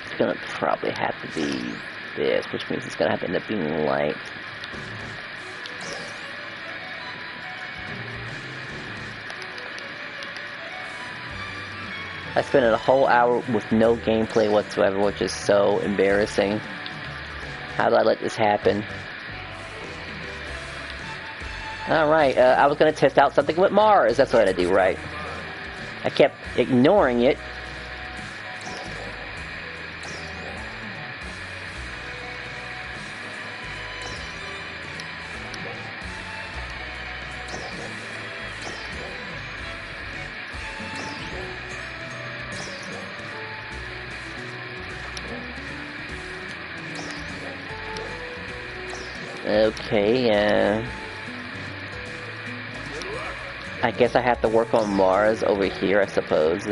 It's gonna probably have to be this, which means it's gonna have to end up being light. I spent a whole hour with no gameplay whatsoever, which is so embarrassing. How did I let this happen? Alright, I was gonna test out something with Mars. That's what I do, right? I kept ignoring it. Okay, I guess I have to work on Mars over here, I suppose.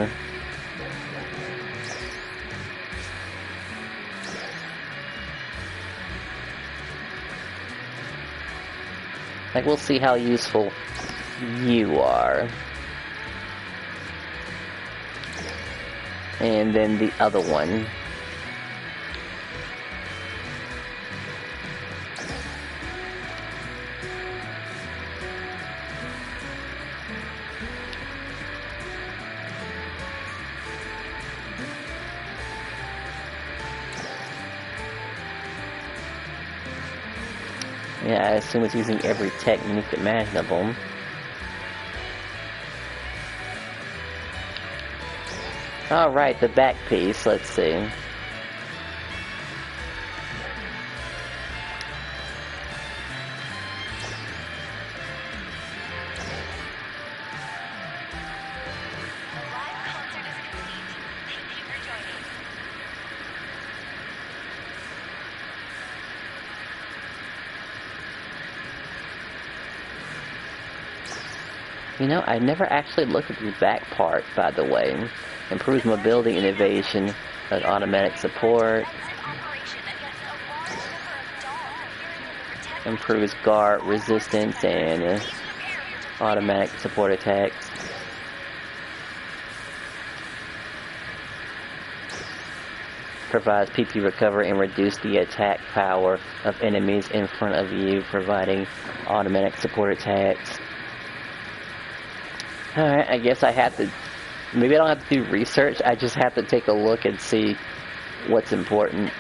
Like, we'll see how useful you are. And then the other one. Yeah, I assume it's using every technique imaginable. Alright, the back piece, let's see. You know, I never actually looked at the back part, by the way. Improves mobility and evasion, like automatic support. Improves guard resistance and automatic support attacks. Provides PP recovery and reduce the attack power of enemies in front of you, providing automatic support attacks. Alright, I guess I have to... Maybe I don't have to do research, I just have to take a look and see what's important.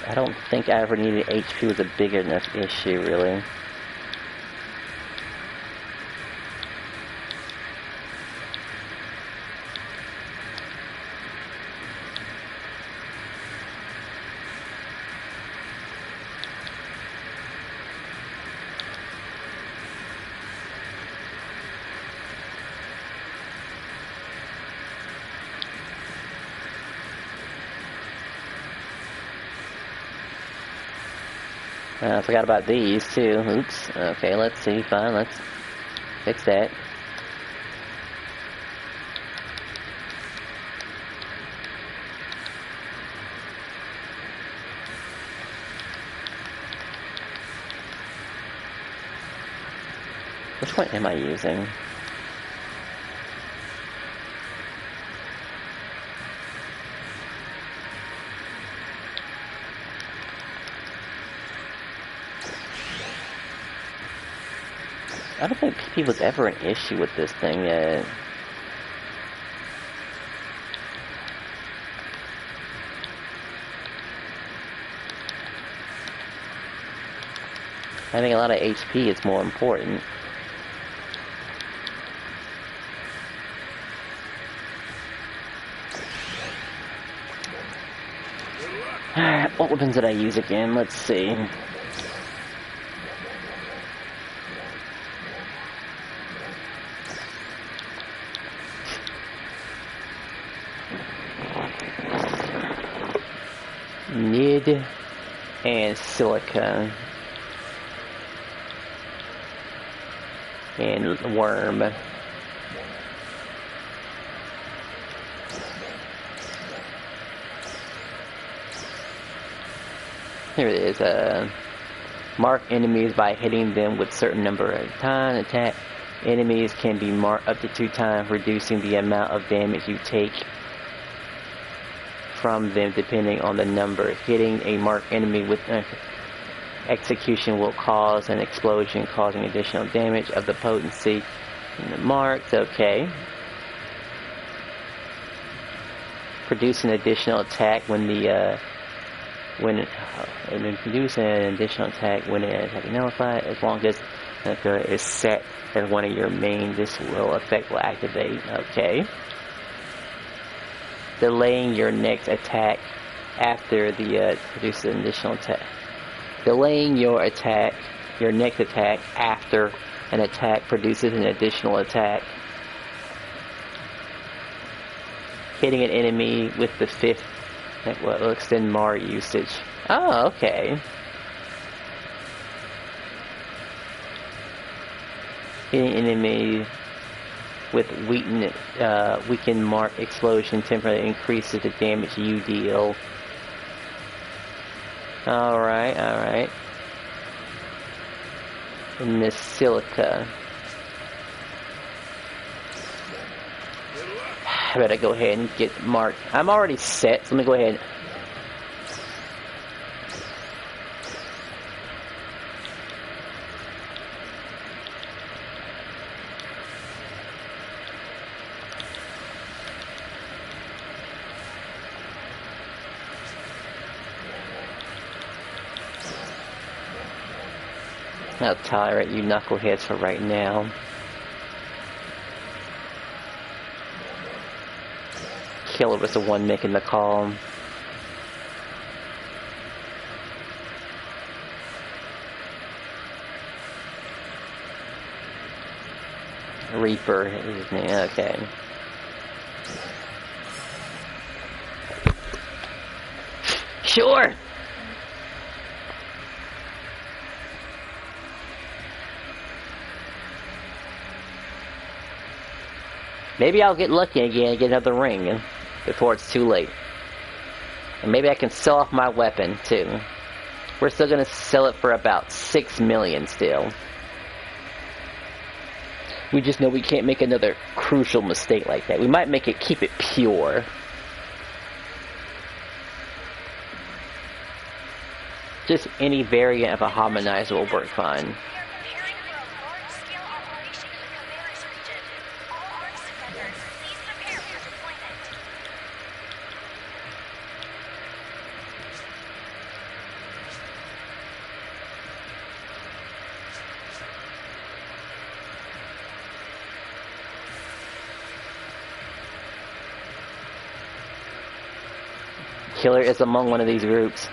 I don't think I ever needed HP was a big enough issue, really. I forgot about these too. Oops. Okay, let's see. Fine, let's fix that. Which one am I using? I don't think PP was ever an issue with this thing yet. Having a lot of HP is more important. Alright, what weapons did I use again? Let's see. Nid and silica. And worm. Here it is. Mark enemies by hitting them with certain number at a time. Attack enemies can be marked up to 2 times, reducing the amount of damage you take from them depending on the number. Hitting a marked enemy with execution will cause an explosion, causing additional damage of the potency in the marks. Okay. Produce an additional attack when the produce an additional attack when it is nullified. As long as it is set as one of your main, this effect will activate. Okay. Delaying your next attack after the produce an additional attack. Delaying your next attack after an attack produces an additional attack. Hitting an enemy with the 5th will extend more usage. Oh, okay. Hitting enemy with weakened mark explosion temporarily increases the damage you deal. Alright, alright. And this silica. I better go ahead and get marked. I'm already set, so let me go ahead. I'll tolerate you knuckleheads for right now. Killer was the one making the call. Reaper is his name. Okay. Sure. Maybe I'll get lucky again and get another ring before it's too late. And maybe I can sell off my weapon too. We're still gonna sell it for about 6 million still. We just know we can't make another crucial mistake like that. We might keep it pure. Just any variant of a harmonizer will work fine. Killer is among one of these groups.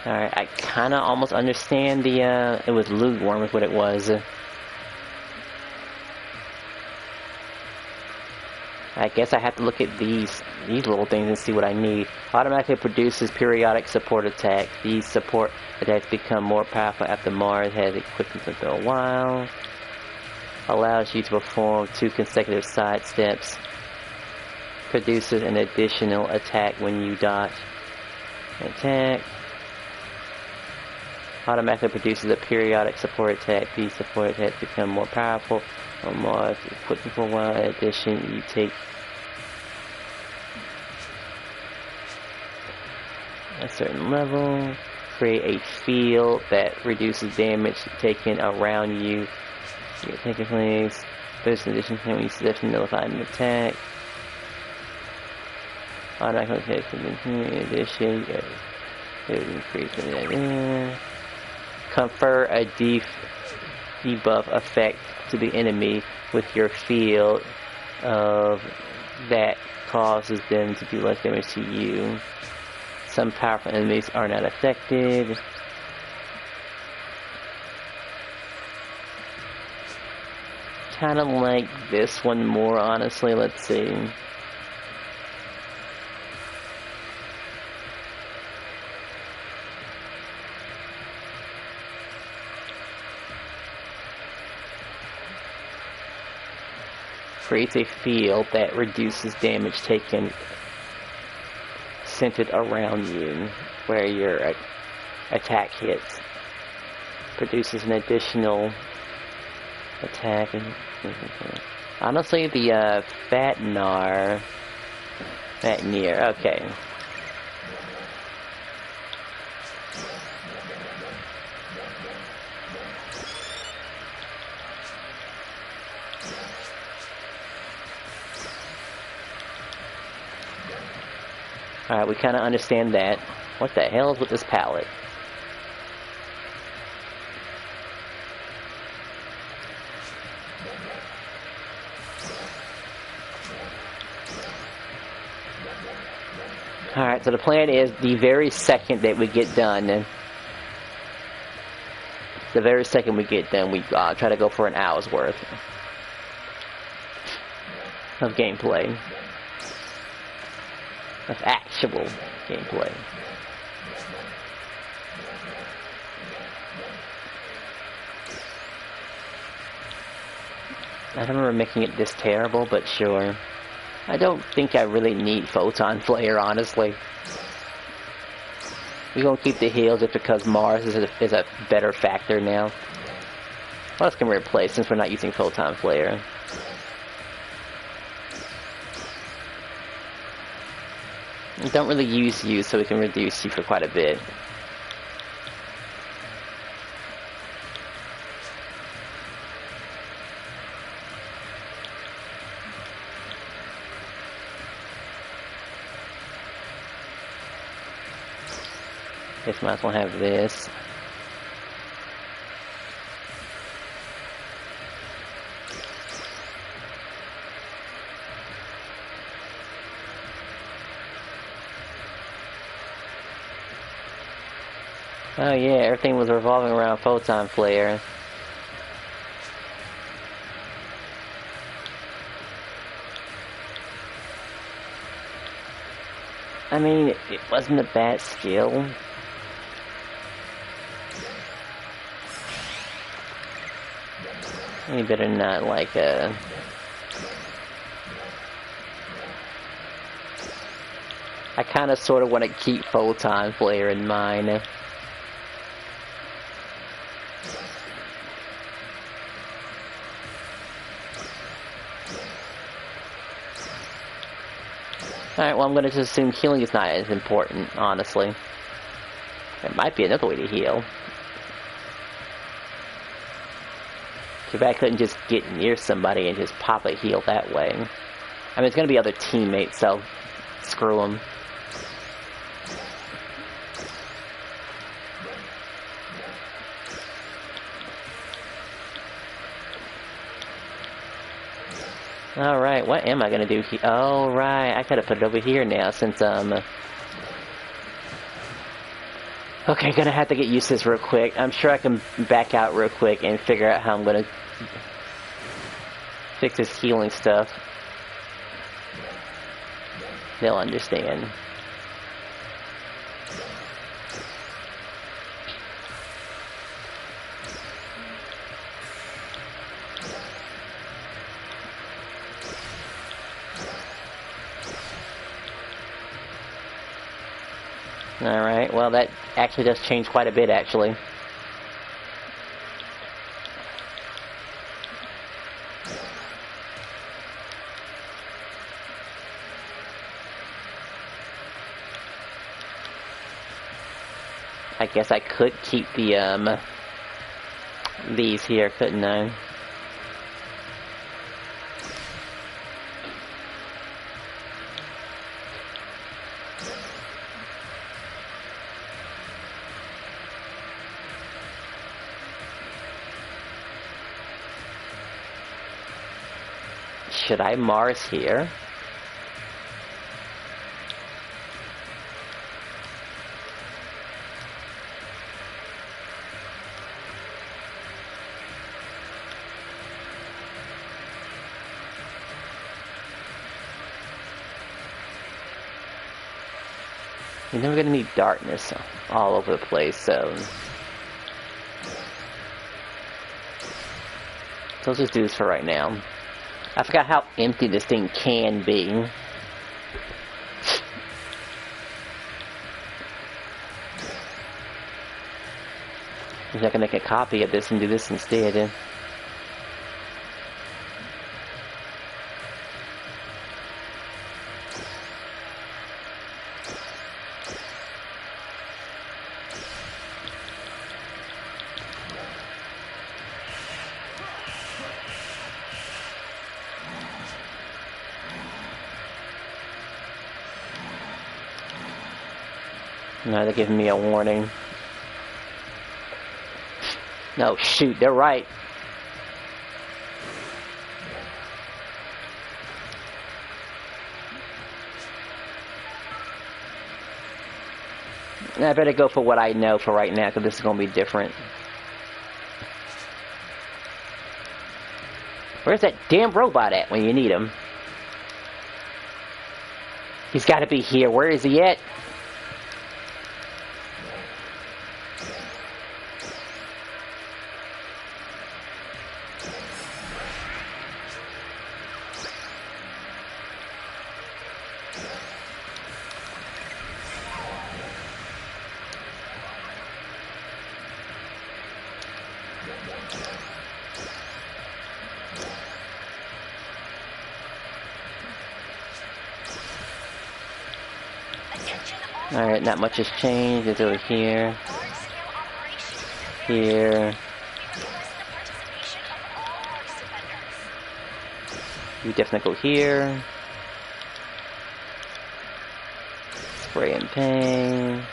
Alright, I kinda almost understand the, it was lukewarm is what it was. I guess I have to look at these little things and see what I need. Automatically produces periodic support attacks. These support attacks become more powerful after Mars has equipped them for a while. Allows you to perform 2 consecutive side steps. Produces an additional attack when you dodge an attack. Automatically produces a periodic support attack. These support attacks become more powerful on Mars. Equipped for a while. In addition, you take a certain level. Create a field that reduces damage taken around you. You take a place. There's an addition when you step to nullify an attack. Automatically takes in addition. Increase it. Confer a debuff effect to the enemy with your field that causes them to do less damage to you. Some powerful enemies are not affected. Kind of like this one more, honestly. Let's see. Creates a field that reduces damage taken centered around you where your attack hits. Produces an additional attack. Honestly, the Fatneir, okay. Alright, we kind of understand that. What the hell is with this palette? Alright, so the plan is the very second that we get done, we try to go for an hour's worth of gameplay. Of actual gameplay. I don't remember making it this terrible, but sure. I don't think I really need Photon Flare, honestly. We're gonna keep the heals just because Mars is a better factor now. What else can we replace since we're not using Photon Flare? We don't really use you, so we can reduce you for quite a bit. Guess might as well have this. Oh yeah, everything was revolving around Photon Flare. I mean, it wasn't a bad skill. You better not like I kinda sorta wanna keep Photon Flare in mind. Alright, well I'm gonna just assume healing is not as important, honestly. There might be another way to heal. Too bad I couldn't just get near somebody and just pop a heal that way. I mean, it's gonna be other teammates, so screw them. Alright, what am I gonna do here? Oh, right, I gotta put it over here now since, Okay, gonna have to get used to this real quick. I'm sure I can back out real quick and figure out how I'm gonna fix this healing stuff. They'll understand. Alright, well that actually does change quite a bit, actually. I guess I could keep the, these here, couldn't I? Should I Mars here? You're never gonna need darkness all over the place, so let's just do this for right now. I forgot how empty this thing can be. I'm not gonna make a copy of this and do this instead. No, they're giving me a warning. No, shoot, they're right. I better go for what I know for right now, because this is going to be different. Where's that damn robot at when you need him? He's got to be here. Where is he at? Alright, not much has changed. It's over here. Here. You definitely go here. Spray and paint.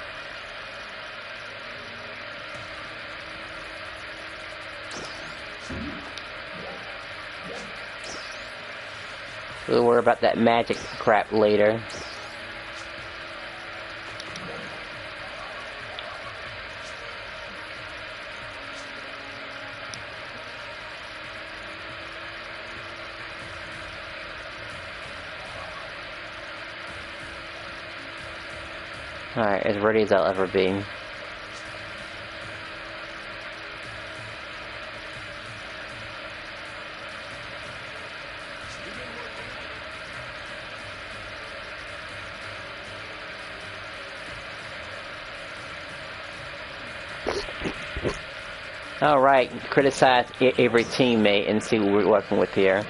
We'll worry about that magic crap later. Alright, as ready as I'll ever be. Alright, criticize every teammate and see what we're working with here.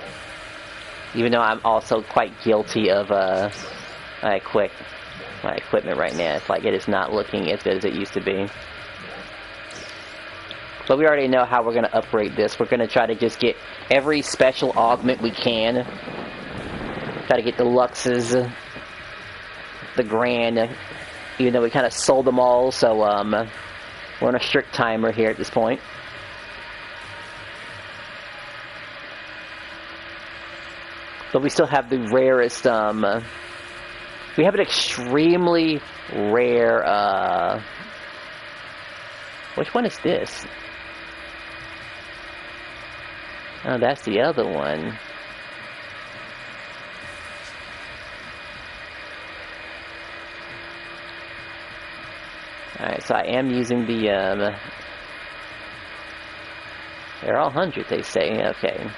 Even though I'm also quite guilty of my equipment right now. It's like it is not looking as good as it used to be. But we already know how we're going to upgrade this. We're going to try to just get every special augment we can. Try to get the Luxes, the Grand, even though we kind of sold them all, so we're on a strict timer here at this point. But we still have the rarest, we have an extremely rare, which one is this? Oh, that's the other one. Alright, so I am using the, they're all 100, they say. Okay.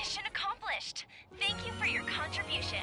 Mission accomplished! Thank you for your contribution.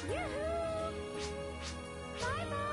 Yoo-hoo! Bye-bye!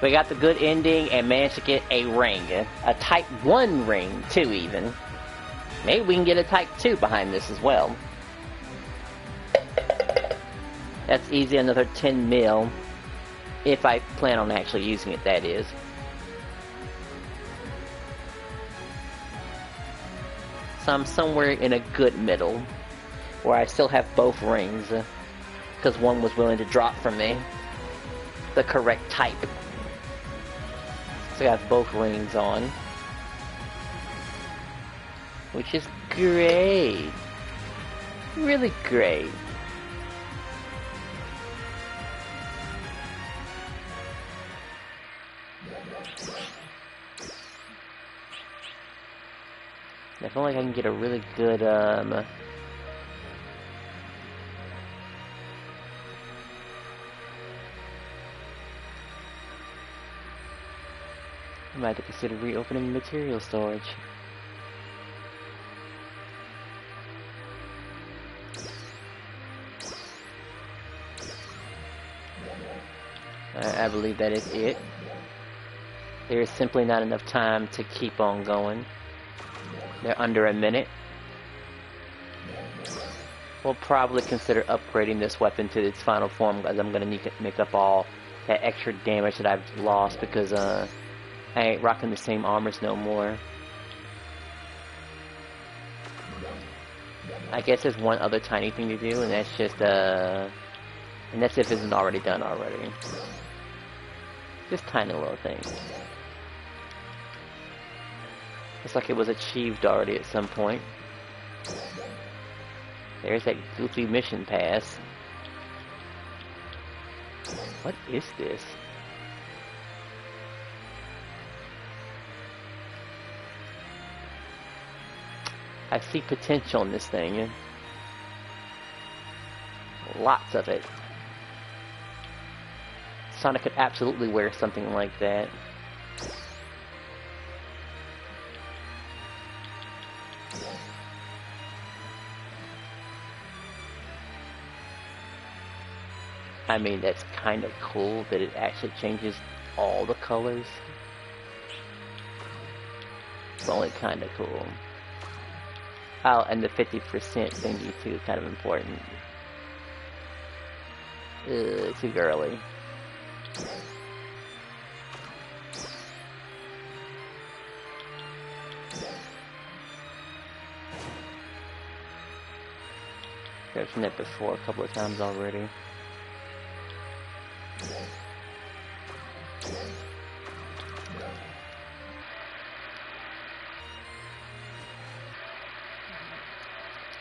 We got the good ending and managed to get a ring. A Type 1 ring, too, even. Maybe we can get a Type 2 behind this as well. That's easy, another 10 mil. If I plan on actually using it, that is. So I'm somewhere in a good middle, where I still have both rings, because one was willing to drop from me the correct type. So I have both rings on, which is great. Really great. I feel like I can get a really good, I might have to consider reopening material storage. I believe that is it. There is simply not enough time to keep on going. They're under a minute. We'll probably consider upgrading this weapon to its final form, because I'm going to need to make up all that extra damage that I've lost, because I ain't rocking the same armors no more. I guess there's one other tiny thing to do, and that's just, and that's if it isn't already done already. Just tiny little things. Looks like it was achieved already at some point. There's that goofy mission pass. What is this? I see potential in this thing. Lots of it. Sonic could absolutely wear something like that. I mean, that's kind of cool that it actually changes all the colors. It's only kind of cool. Oh, and the 50% thingy too, kind of important. Too girly. I've seen that before a couple of times already.